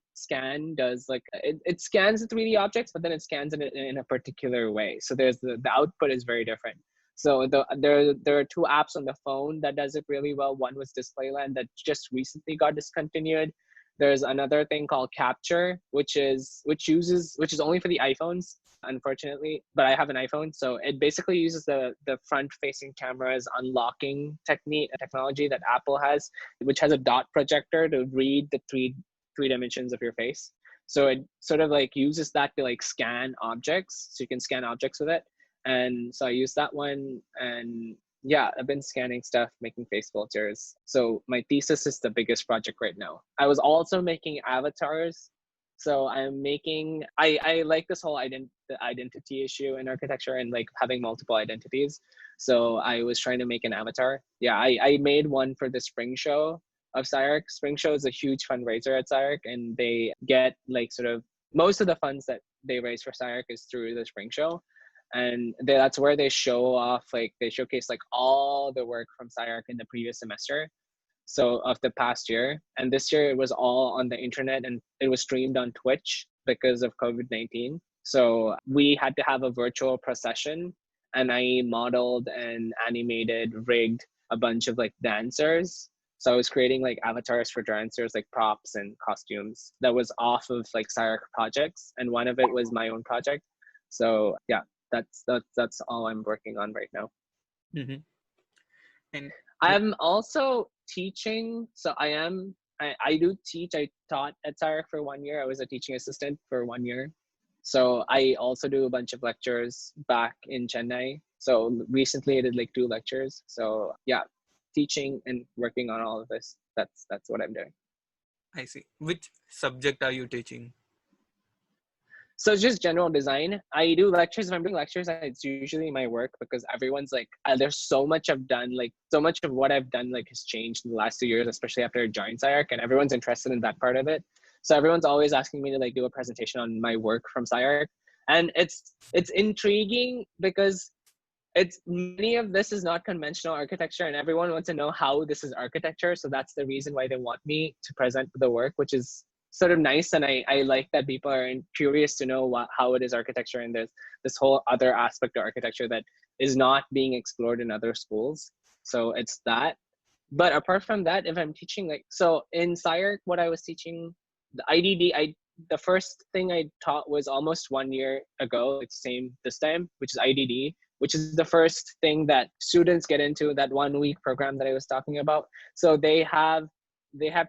does like, it scans the 3D objects, but then it scans it in a particular way. So there's the output is very different. So there are two apps on the phone that does it really well. One was Displayland that just recently got discontinued. There's another thing called Capture, which is only for the iPhones, unfortunately, but I have an iPhone. So it basically uses the front facing camera's unlocking technology that Apple has, which has a dot projector to read the three dimensions of your face. So it sort of like uses that to like scan objects. So you can scan objects with it. And so I use that one, and yeah, I've been scanning stuff, making face filters. So my thesis is the biggest project right now. I was also making avatars. So I'm making, I like this whole identity issue in architecture and like having multiple identities. So I was trying to make an avatar. Yeah, I made one for the spring show of SCI-Arc. Spring show is a huge fundraiser at SCI-Arc, and they get like sort of most of the funds that they raise for SCI-Arc is through the spring show. And that's where they show off, like they showcase like all the work from SCI-Arc in the previous semester, so of the past year. And this year it was all on the internet, and it was streamed on Twitch because of COVID-19. So we had to have a virtual procession, and I modeled and animated, rigged a bunch of like dancers. So I was creating like avatars for dancers, like props and costumes that was off of like SCI-Arc projects, and one of it was my own project. So yeah, that's all I'm working on right now. Mm-hmm. And I'm also teaching. So I do teach. I taught at SCI-Arc for 1 year. I was a teaching assistant for 1 year. So I also do a bunch of lectures back in Chennai. So recently I did like 2 lectures. So yeah, teaching and working on all of this. That's what I'm doing. I see. Which subject are you teaching? So it's just general design. I do lectures. If I'm doing lectures, it's usually my work, because everyone's like, there's so much I've done, like so much of what I've done like has changed in the last 2 years, especially after I joined SCI-Arc, and everyone's interested in that part of it. So everyone's always asking me to like do a presentation on my work from SCI-Arc. And it's intriguing because it's many of this is not conventional architecture, and everyone wants to know how this is architecture. So that's the reason why they want me to present the work, which is sort of nice. And I like that people are curious to know how it is architecture, and there's this whole other aspect of architecture that is not being explored in other schools. So it's that. But apart from that, if I'm teaching, like, so in SCI-Arc, what I was teaching, the IDD, the first thing I taught was almost 1 year ago, like same this time, which is IDD, which is the first thing that students get into, that 1 week program that I was talking about. So they have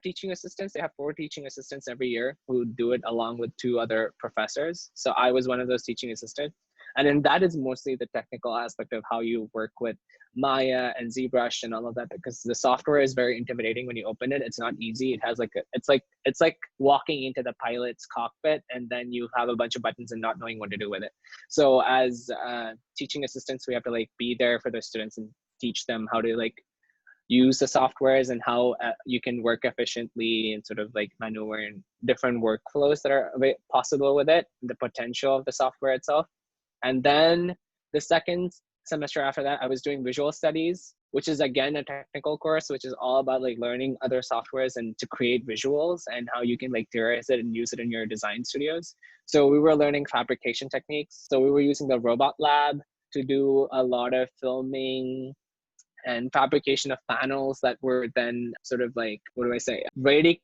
teaching assistants. They have 4 teaching assistants every year who do it along with 2 other professors. So I was one of those teaching assistants. And then that is mostly the technical aspect of how you work with Maya and ZBrush and all of that, because the software is very intimidating when you open it. It's not easy. It has it's like walking into the pilot's cockpit and then you have a bunch of buttons and not knowing what to do with it. So as teaching assistants, we have to like be there for the students and teach them how to like use the softwares and how you can work efficiently and sort of like maneuver in different workflows that are possible with it, the potential of the software itself. And then the second semester after that, I was doing visual studies, which is again a technical course, which is all about like learning other softwares and to create visuals and how you can like theorize it and use it in your design studios. So we were learning fabrication techniques. So we were using the robot lab to do a lot of filming and fabrication of panels that were then sort of like, what do I say, very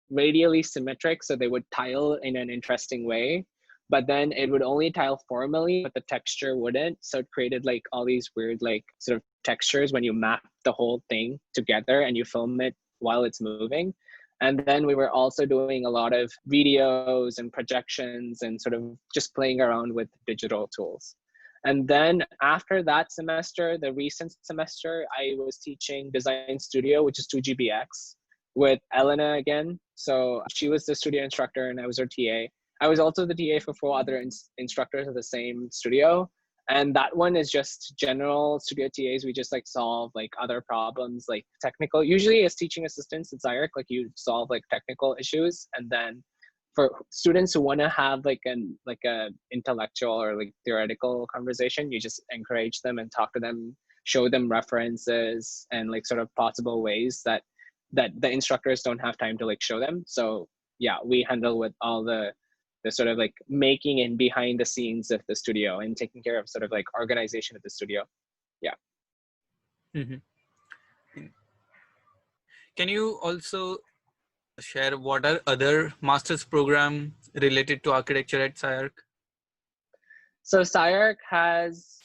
radially symmetric. So they would tile in an interesting way, but then it would only tile formally, but the texture wouldn't. So it created like all these weird like sort of textures when you map the whole thing together and you film it while it's moving. And then we were also doing a lot of videos and projections and sort of just playing around with digital tools. And then after that semester, the recent semester, I was teaching Design Studio, which is 2GBX, with Elena again. So she was the studio instructor and I was her TA. I was also the TA for 4 other instructors of the same studio. And that one is just general studio TAs. We just like solve like other problems, like technical, usually as teaching assistants at SCI-Arc, like you solve like technical issues. And then for students who want to have like a intellectual or like theoretical conversation, you just encourage them and talk to them, show them references and like sort of possible ways that the instructors don't have time to like show them. So yeah, we handle with all the sort of like making and behind the scenes of the studio and taking care of sort of like organization of the studio. Yeah. Mm-hmm. Can you also share what are other master's program related to architecture at SCI-Arc? So SCI-Arc has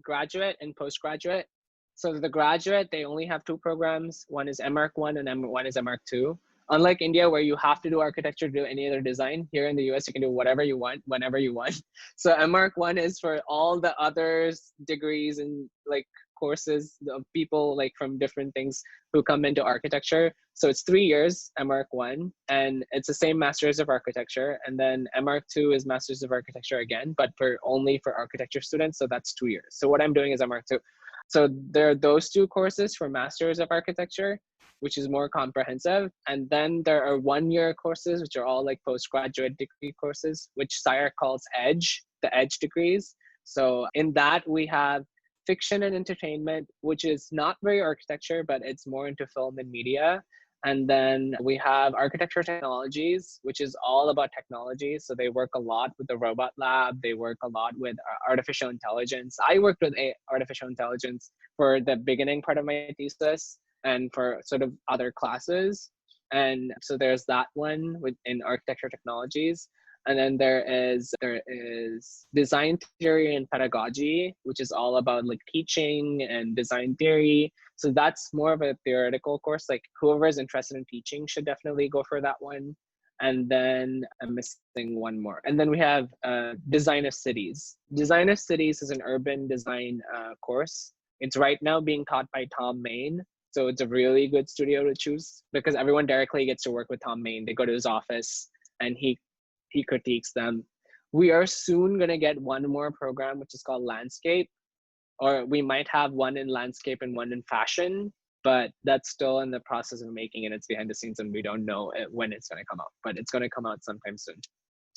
graduate and postgraduate. So the graduate, they only have 2 programs. One is M.Arch 1 and one is M.Arch 2. Unlike India, where you have to do architecture to do any other design, here in the US, you can do whatever you want, whenever you want. So M.Arch 1 is for all the others degrees and like courses of people like from different things who come into architecture. So it's 3 years, M.Arch 1, and it's the same Masters of Architecture. And then M.Arch 2 is Masters of Architecture again, but only for architecture students. So that's 2 years. So what I'm doing is M.Arch 2. So there are those 2 courses for Masters of Architecture, which is more comprehensive. And then there are 1-year courses, which are all like postgraduate degree courses, which SCI-Arc calls EDGE, the EDGE degrees. So in that we have fiction and entertainment, which is not very architecture, but it's more into film and media. And then we have architecture technologies, which is all about technology. So they work a lot with the robot lab. They work a lot with artificial intelligence. I worked with artificial intelligence for the beginning part of my thesis and for sort of other classes. And so there's that one within architecture technologies. And then there is design theory and pedagogy, which is all about like teaching and design theory. So that's more of a theoretical course. Like whoever is interested in teaching should definitely go for that one. And then I'm missing one more. And then we have Design of Cities. Design of Cities is an urban design course. It's right now being taught by Tom Main. So it's a really good studio to choose because everyone directly gets to work with Tom Main. They go to his office and he critiques them. We are soon going to get one more program, which is called Landscape, or we might have one in landscape and one in fashion, but that's still in the process of making it. It's behind the scenes and we don't know when it's going to come out, but it's going to come out sometime soon.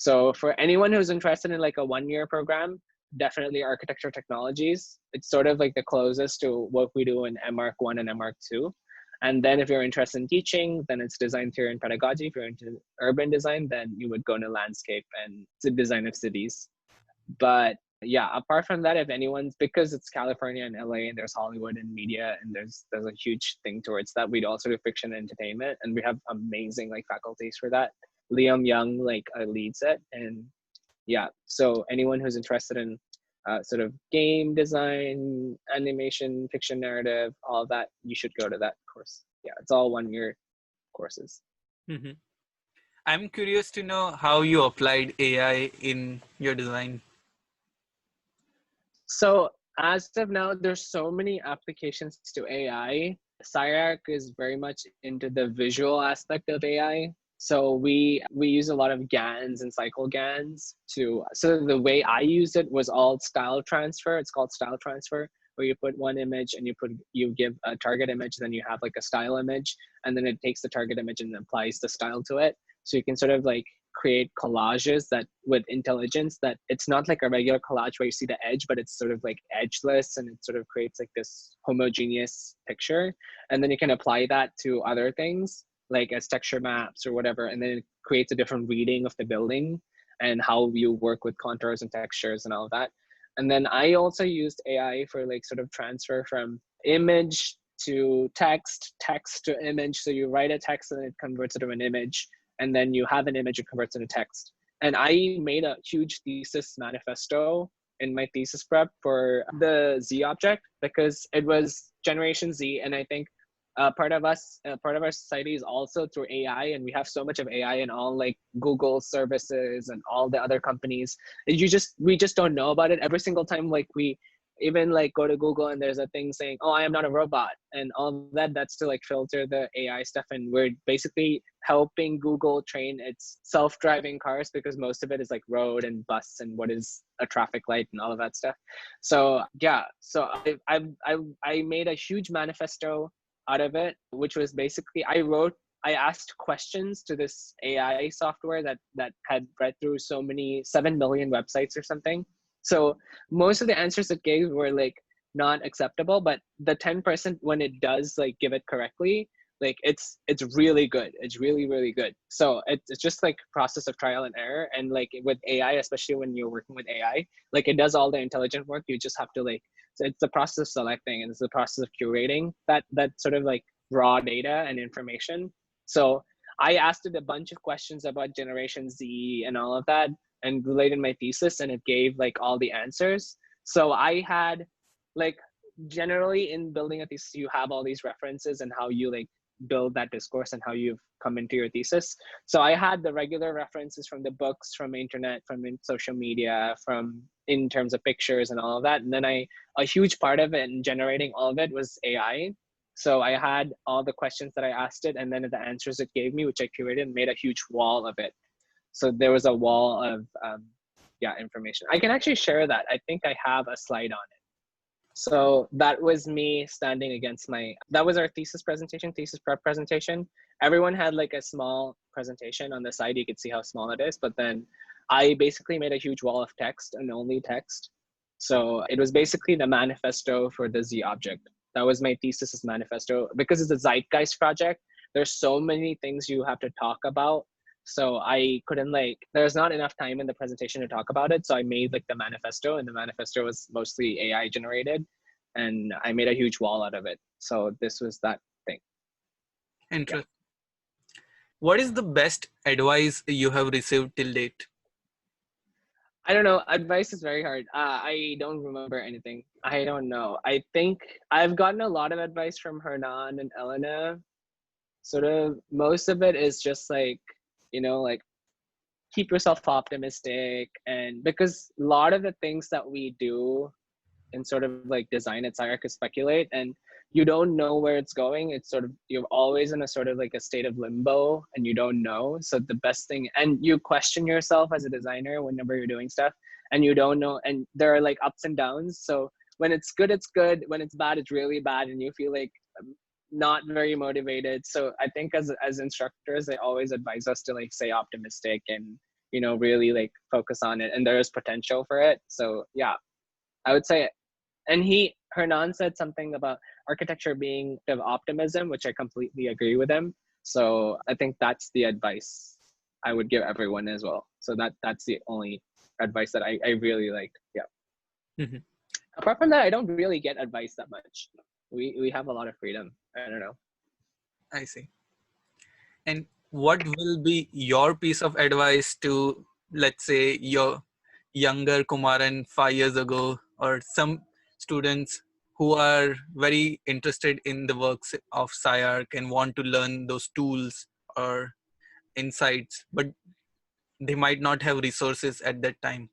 So for anyone who's interested in like a 1-year program, definitely architecture technologies. It's sort of like the closest to what we do in M.Arch 1 and M.Arch 2. And then if you're interested in teaching, then it's design theory and pedagogy. If you're into urban design, then you would go into landscape and the design of cities. But yeah, apart from that, if anyone's, because it's California and LA and there's Hollywood and media and there's a huge thing towards that, we'd also do fiction and entertainment, and we have amazing like faculties for that. Liam Young like leads it, and yeah, so anyone who's interested in sort of game design, animation, fiction narrative, all of that, you should go to that course. Yeah, it's all 1-year courses. Mm-hmm. I'm curious to know how you applied AI in your design. So as of now, there's so many applications to AI. SCI-Arc is very much into the visual aspect of AI. So we use a lot of GANs and cycle GANs to, so the way I used it was all style transfer. It's called style transfer, where you put one image and you give a target image, then you have like a style image, and then it takes the target image and applies the style to it. So you can sort of like create collages that with intelligence, that it's not like a regular collage where you see the edge, but it's sort of like edgeless, and it sort of creates like this homogeneous picture. And then you can apply that to other things like as texture maps or whatever, and then it creates a different reading of the building and how you work with contours and textures and all of that. And then I also used AI for like sort of transfer from image to text, text to image. So you write a text and it converts it to an image, and then you have an image, it converts into text. And I made a huge thesis manifesto in my thesis prep for the Z object, because it was Generation Z, and I think part of our society is also through AI, and we have so much of AI in all like Google services and all the other companies. We just don't know about it. Every single time like we even like go to Google and there's a thing saying, "Oh, I am not a robot," and all that, that's to like filter the AI stuff. And we're basically helping Google train its self-driving cars, because most of it is like road and bus and what is a traffic light and all of that stuff. So yeah, so I made a huge manifesto out of it, which was basically I asked questions to this AI software that had read through 7 million websites or something. So most of the answers it gave were like not acceptable, but the 10% when it does like give it correctly, like it's really good. It's really, really good. So it's just like process of trial and error. And like with AI, especially when you're working with AI, like it does all the intelligent work. You just have to like, so it's the process of selecting, and it's the process of curating that sort of like raw data and information. So I asked it a bunch of questions about Generation Z and all of that, and related my thesis, and it gave like all the answers. So I had like, generally in building a thesis, you have all these references and how you like build that discourse and how you've come into your thesis. So I had the regular references from the books, from internet, from social media, from in terms of pictures and all of that. And then a huge part of it and generating all of it was AI. So I had all the questions that I asked it, and then the answers it gave me, which I curated and made a huge wall of it. So there was a wall of information. I can actually share that. I think I have a slide on it. So that was me standing against that was our thesis prep presentation. Everyone had like a small presentation on the side. You could see how small it is, but then I basically made a huge wall of text and only text. So it was basically the manifesto for the Z object. That was my thesis manifesto. Because it's a zeitgeist project, there's so many things you have to talk about. So I couldn't there's not enough time in the presentation to talk about it. So I made like the manifesto, and the manifesto was mostly AI generated, and I made a huge wall out of it. So this was that thing. Interesting. Yeah. What is the best advice you have received till date? I don't know. Advice is very hard. I don't remember anything. I don't know. I think I've gotten a lot of advice from Hernan and Elena. Sort of most of it is just like, like keep yourself optimistic. And because a lot of the things that we do in sort of like design at SCI-Arc is speculate, and you don't know where it's going. It's sort of, you're always in a sort of like a state of limbo, and you don't know. So the best thing, and you question yourself as a designer whenever you're doing stuff, and you don't know, and there are like ups and downs. So when it's good, it's good. When it's bad, it's really bad, and you feel like not very motivated. So I think as instructors, they always advise us to like stay optimistic and really like focus on it, and there is potential for it. So yeah, I would say. And Hernan said something about architecture being of optimism, which I completely agree with him. So I think that's the advice I would give everyone as well. So that's the only advice that I really liked. Yeah. Mhm. Apart from that, I don't really get advice that much. We have a lot of freedom. I don't know. I see. And what will be your piece of advice to, let's say, your younger Kumaran 5 years ago, or some students who are very interested in the works of SCI-Arc and want to learn those tools or insights, but they might not have resources at that time?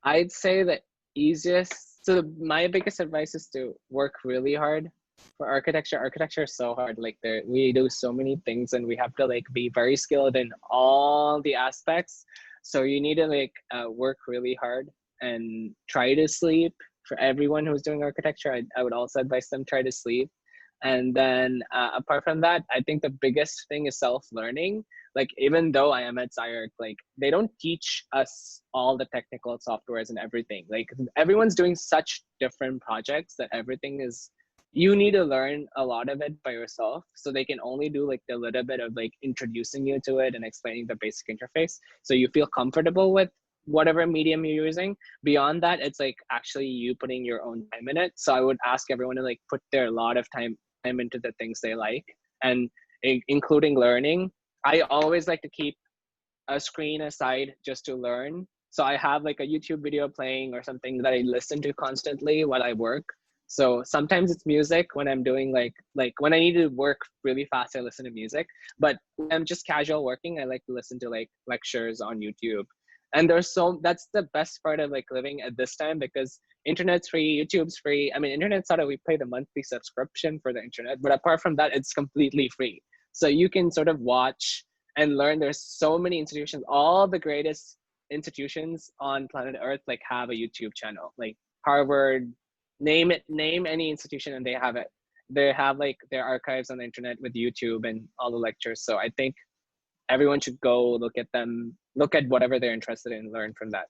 I'd say the easiest. So my biggest advice is to work really hard for architecture. Architecture is so hard. Like we do so many things, and we have to like be very skilled in all the aspects. So you need to like work really hard and try to sleep. For everyone who's doing architecture, I would also advise them try to sleep. And then apart from that, I think the biggest thing is self-learning. Like even though I am at SCI-Arc, like they don't teach us all the technical softwares and everything. Like everyone's doing such different projects that everything is, you need to learn a lot of it by yourself. So they can only do like the little bit of like introducing you to it and explaining the basic interface, so you feel comfortable with whatever medium you're using. Beyond that, it's like actually you putting your own time in it. So I would ask everyone to like put their lot of time into the things they like, and including learning. I always like to keep a screen aside just to learn. So I have like a YouTube video playing or something that I listen to constantly while I work. So sometimes it's music when I'm doing like when I need to work really fast, I listen to music. But when I'm just casual working, I like to listen to like lectures on YouTube. And that's the best part of like living at this time, because internet's free, YouTube's free. I mean, internet's not that we pay the monthly subscription for the internet, but apart from that, it's completely free. So you can sort of watch and learn. There's so many institutions. All the greatest institutions on planet Earth like have a YouTube channel. Like Harvard, name any institution, and they have it. They have like their archives on the internet with YouTube and all the lectures. So I think everyone should go look at them, look at whatever they're interested in, learn from that.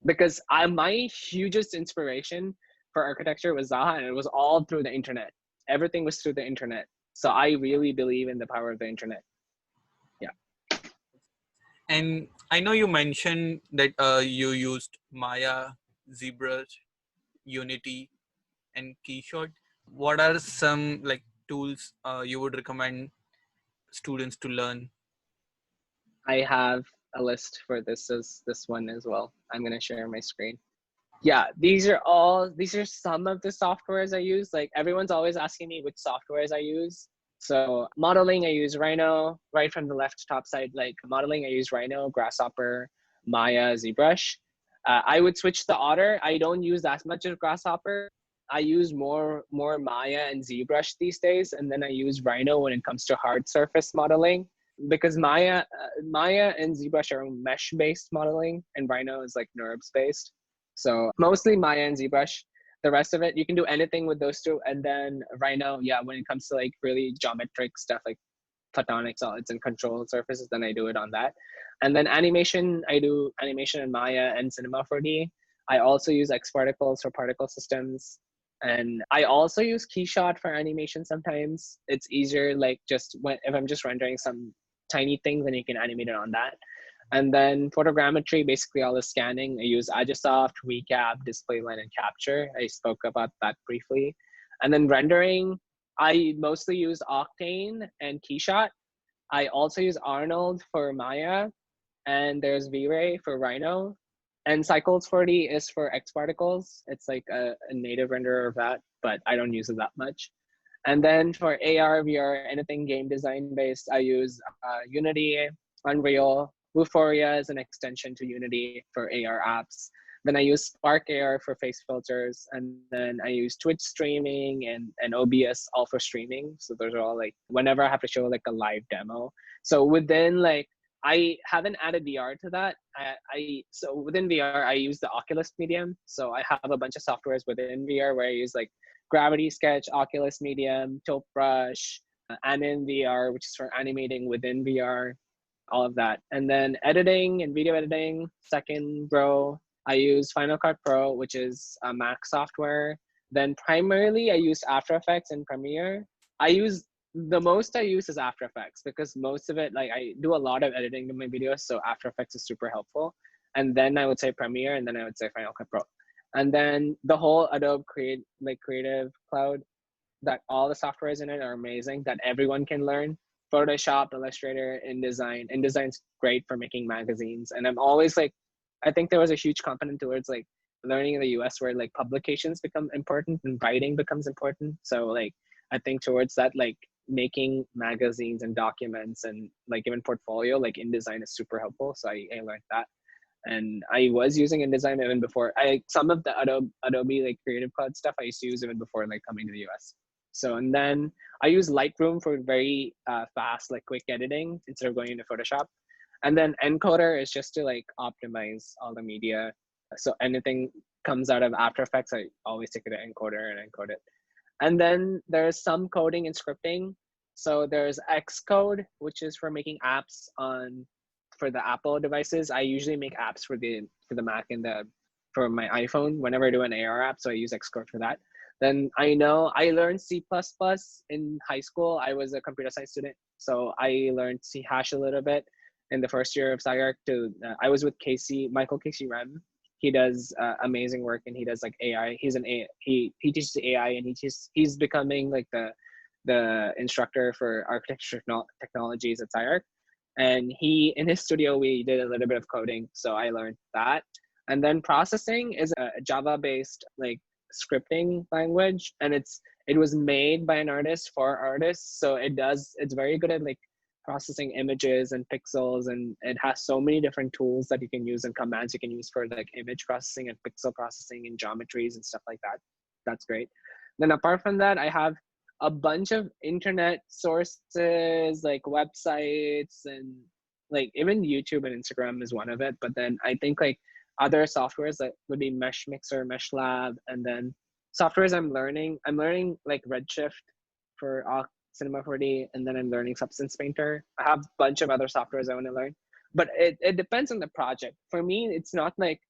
Because my hugest inspiration for architecture was Zaha, and it was all through the internet. Everything was through the internet. So I really believe in the power of the internet. Yeah. And I know you mentioned that you used Maya, ZBrush, Unity, and Keyshot. What are some like tools you would recommend students to learn? I have a list for this one as well. I'm gonna share my screen. Yeah, these are some of the softwares I use. Like everyone's always asking me which softwares I use. So modeling, I use Rhino. Right from the left top side, like modeling, I use Rhino, Grasshopper, Maya, ZBrush. I would switch the order. I don't use as much of Grasshopper. I use more Maya and ZBrush these days, and then I use Rhino when it comes to hard surface modeling, because Maya and ZBrush are mesh based modeling, and Rhino is like NURBS based. So mostly Maya and ZBrush. The rest of it, you can do anything with those two. And then Rhino, yeah, when it comes to like really geometric stuff like photonic solids and control surfaces, then I do it on that. And then animation, I do animation in Maya and Cinema 4D. I also use X particles for particle systems. And I also use Keyshot for animation sometimes. It's easier, like just if I'm just rendering some tiny thing, then you can animate it on that. And then photogrammetry, basically all the scanning. I use Agisoft, Recap, Displayline, and Capture. I spoke about that briefly. And then rendering, I mostly use Octane and Keyshot. I also use Arnold for Maya, and there's V-Ray for Rhino. And Cycles 40 is for X particles. It's like a native renderer of that, but I don't use it that much. And then for AR, VR, anything game design based, I use Unity, Unreal. Vuforia is an extension to Unity for AR apps. Then I use Spark AR for face filters. And then I use Twitch streaming and OBS all for streaming. So those are all like, whenever I have to show like a live demo. So within like, I haven't added VR to that. So within VR, I use the Oculus medium. So I have a bunch of softwares within VR where I use like Gravity Sketch, Oculus Medium, Tilt Brush, Anim VR, which is for animating within VR. all of that. And then editing and video editing, second row, I use Final Cut Pro, which is a Mac software. Then primarily I use After Effects and Premiere. The most I use is After Effects because most of it, like I do a lot of editing to my videos, so After Effects is super helpful. And then I would say Premiere, and then I would say Final Cut Pro. And then the whole Adobe Creative Cloud, that all the softwares in it are amazing, that everyone can learn. Photoshop, Illustrator, InDesign. InDesign's great for making magazines. And I'm always like, I think there was a huge component towards like learning in the US where like publications become important and writing becomes important. So like, I think towards that, like making magazines and documents and like even portfolio, like InDesign is super helpful. So I learned that. And I was using InDesign even before. Some of the Adobe like Creative Cloud stuff I used to use even before like coming to the US. So, and then I use Lightroom for very fast, like quick editing instead of going into Photoshop. And then Encoder is just to like optimize all the media. So anything comes out of After Effects, I always take it to Encoder and encode it. And then there's some coding and scripting. So there's Xcode, which is for making apps for the Apple devices. I usually make apps for the Mac and for my iPhone whenever I do an AR app. So I use Xcode for that. Then I learned C++ in high school. I was a computer science student, so I learned C# a little bit in the first year of SCI-Arc. I was with Michael Casey Rem. He does amazing work, and he does like AI. He teaches AI, and he's becoming like the instructor for architecture technologies at SCI-Arc. And in his studio, we did a little bit of coding, so I learned that. And then processing is a Java-based like scripting language, and it was made by an artist for artists, so it's very good at like processing images and pixels, and it has so many different tools that you can use and commands you can use for like image processing and pixel processing and geometries and stuff like that. That's great. Then apart from that, I have a bunch of internet sources like websites, and like even YouTube and Instagram is one of it. But then I think like other softwares that would be Mesh Mixer, Mesh Lab, and then softwares I'm learning like Redshift for Cinema 4D, and then I'm learning Substance Painter. I have a bunch of other softwares I want to learn, but it depends on the project. For me, it's not like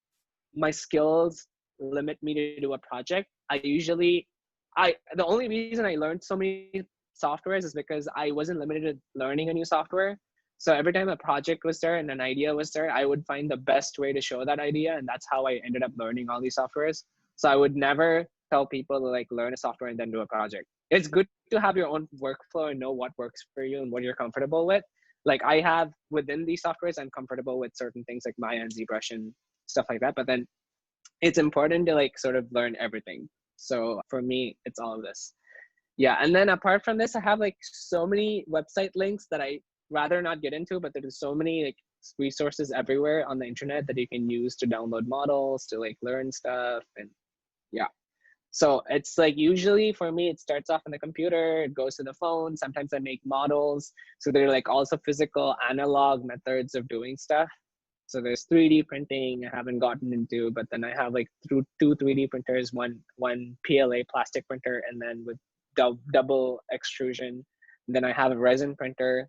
my skills limit me to do a project. The only reason I learned so many softwares is because I wasn't limited to learning a new software. So every time a project was there and an idea was there, I would find the best way to show that idea. And that's how I ended up learning all these softwares. So I would never tell people to like learn a software and then do a project. It's good to have your own workflow and know what works for you and what you're comfortable with. Like I have within these softwares, I'm comfortable with certain things like Maya and ZBrush and stuff like that. But then it's important to like sort of learn everything. So for me, it's all of this. Yeah. And then apart from this, I have like so many website links that I rather not get into, but there's so many like resources everywhere on the internet that you can use to download models, to like learn stuff. And yeah. So it's like usually for me, it starts off on the computer, it goes to the phone. Sometimes I make models. So they're like also physical analog methods of doing stuff. So there's 3D printing I haven't gotten into, but then I have like two 3D printers, one PLA plastic printer, and then with double extrusion. And then I have a resin printer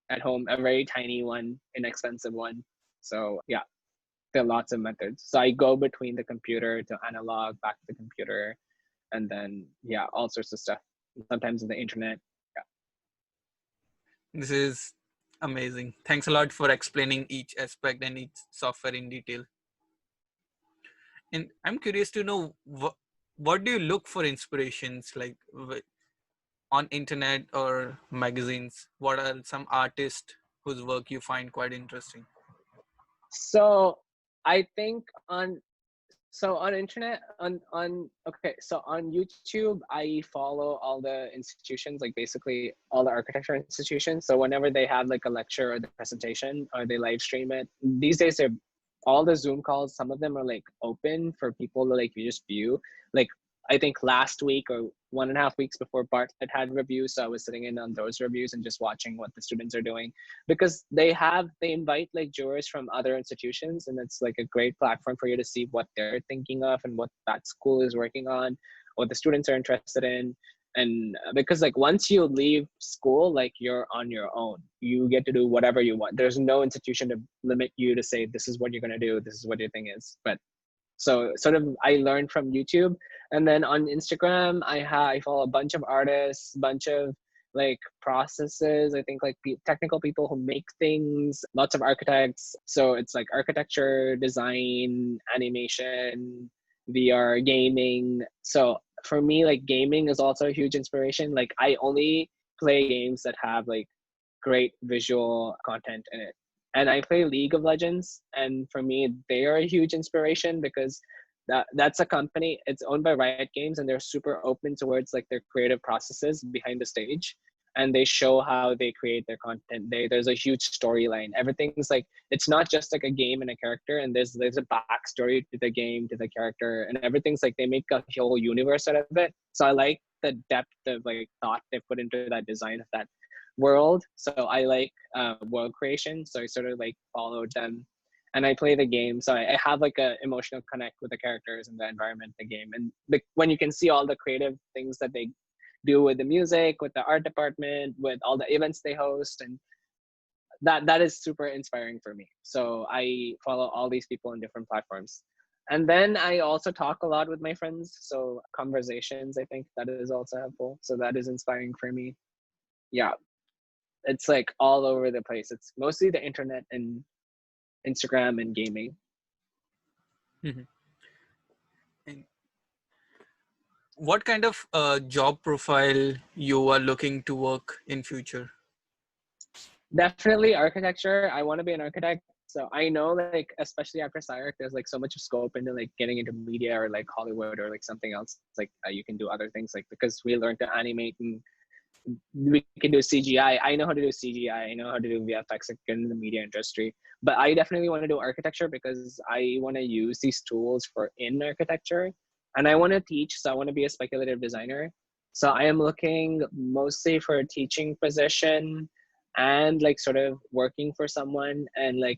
at home, a very tiny one, inexpensive one. So yeah, there are lots of methods. So I go between the computer to analog, back to the computer, and then yeah, all sorts of stuff. Sometimes on the internet. Yeah. This is amazing. Thanks a lot for explaining each aspect and each software in detail. And I'm curious to know what do you look for inspirations like on internet or magazines? What are some artists whose work you find quite interesting? So I think on internet okay, so on YouTube I follow all the institutions, like basically all the architecture institutions. So whenever they have like a lecture or the presentation or they live stream it, these days they're all the Zoom calls, some of them are like open for people to like just view. Like I think last week or 1.5 weeks before Bartlett had reviews, so I was sitting in on those reviews and just watching what the students are doing, because they invite like jurors from other institutions, and it's like a great platform for you to see what they're thinking of and what that school is working on, what the students are interested in. And because like once you leave school, like you're on your own, you get to do whatever you want. There's no institution to limit you to say this is what you're going to do, this is what your thing is. But so sort of I learned from YouTube. And then on Instagram I follow a bunch of artists, bunch of like processes, I think like technical people who make things, lots of architects. So it's like architecture, design, animation, VR, gaming. So for me, like gaming is also a huge inspiration. Like I only play games that have like great visual content in it. And I play League of Legends, and for me, they are a huge inspiration because that's a company. It's owned by Riot Games, and they're super open towards like their creative processes behind the stage, and they show how they create their content. There's a huge storyline. Everything's like it's not just like a game and a character, and there's a backstory to the game, to the character, and everything's like they make a whole universe out of it. So I like the depth of like thought they put into that design of that world. So I like world creation, so I sort of like followed them, and I play the game, so I have like a emotional connect with the characters and the environment, the game. And when you can see all the creative things that they do with the music, with the art department, with all the events they host, and that is super inspiring for me. So I follow all these people on different platforms. And then I also talk a lot with my friends, so conversations, I think that is also helpful, so that is inspiring for me. Yeah, it's like all over the place. It's mostly the internet and Instagram and gaming. Mhm. And what kind of job profile you are looking to work in future? Definitely architecture. I want to be an architect. So I know like especially after SCI-Arc, there's like so much scope into like getting into media or like Hollywood or like something else. It's like you can do other things like because we learned to animate and we can do CGI. I know how to do CGI. I know how to do VFX in the media industry. But I definitely want to do architecture because I want to use these tools for in architecture. And I want to teach, so I want to be a speculative designer. So I am looking mostly for a teaching position and like sort of working for someone, and like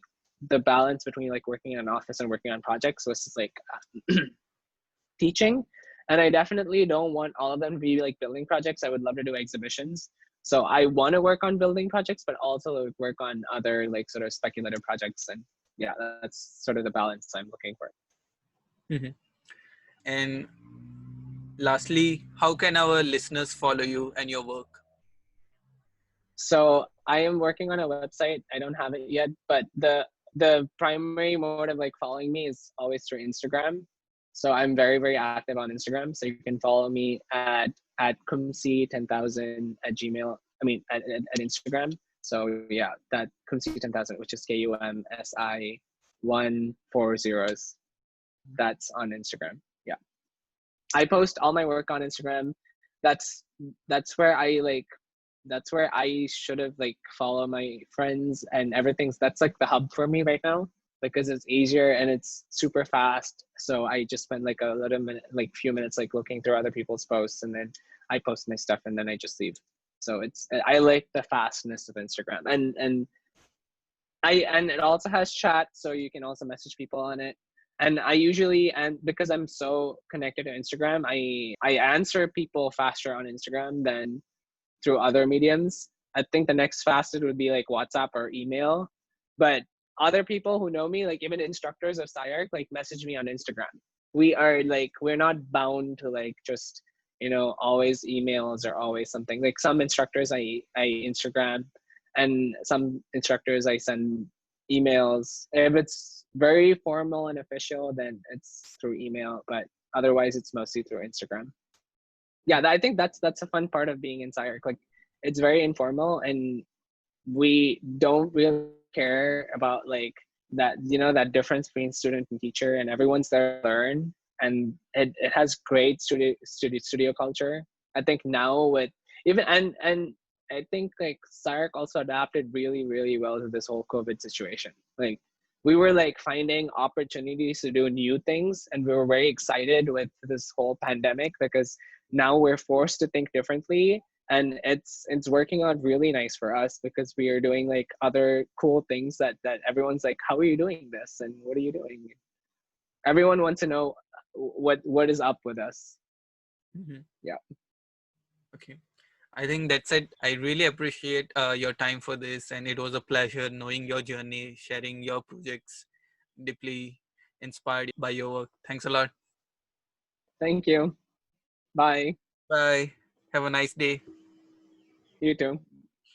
the balance between like working in an office and working on projects was just like teaching. And I definitely don't want all of them to be like building projects. I would love to do exhibitions. So I want to work on building projects, but also work on other like sort of speculative projects. And yeah, that's sort of the balance I'm looking for. Mhm. And lastly, how can our listeners follow you and your work? So I am working on a website. I don't have it yet, but the primary mode of like following me is always through Instagram. So I'm very, very active on Instagram. So you can follow me at kumsi10,000 at Gmail. I mean at Instagram. So yeah, that kumsi10,000, which is KUMSI 140s. That's on Instagram. Yeah. I post all my work on Instagram. That's that's where I like that's where I should have like follow my friends and everything's that's like the hub for me right now because it's easier and it's super fast. So I just spend like a little minute, like few minutes, like looking through other people's posts, and then I post my stuff and then I just leave. So I like the fastness of Instagram, and it also has chat, so you can also message people on it. And I usually, and because I'm so connected to Instagram, I answer people faster on Instagram than through other mediums. I think the next fastest would be like WhatsApp or email. But other people who know me, like even instructors of SCI-Arc, like message me on Instagram. We're not bound to like just, always emails or always something. Like some instructors I Instagram, and some instructors I send emails. If it's very formal and official, then it's through email, but otherwise it's mostly through Instagram. Yeah, I think that's a fun part of being in SCI-Arc. Like it's very informal, and we don't really care about like that, that difference between student and teacher, and everyone's there to learn. And it has great studio culture. I think now with even and I think like SCI-Arc also adapted really, really well to this whole COVID situation. Like we were like finding opportunities to do new things, and we were very excited with this whole pandemic because now we're forced to think differently, and it's working out really nice for us because we are doing like other cool things that everyone's like, how are you doing this and what are you doing? Everyone wants to know what is up with us. Mhm. Yeah. Okay. I think that's it. I really appreciate your time for this, and it was a pleasure knowing your journey, sharing your projects, deeply inspired by your work. Thanks a lot. Thank you. Bye. Bye. Have a nice day. You too.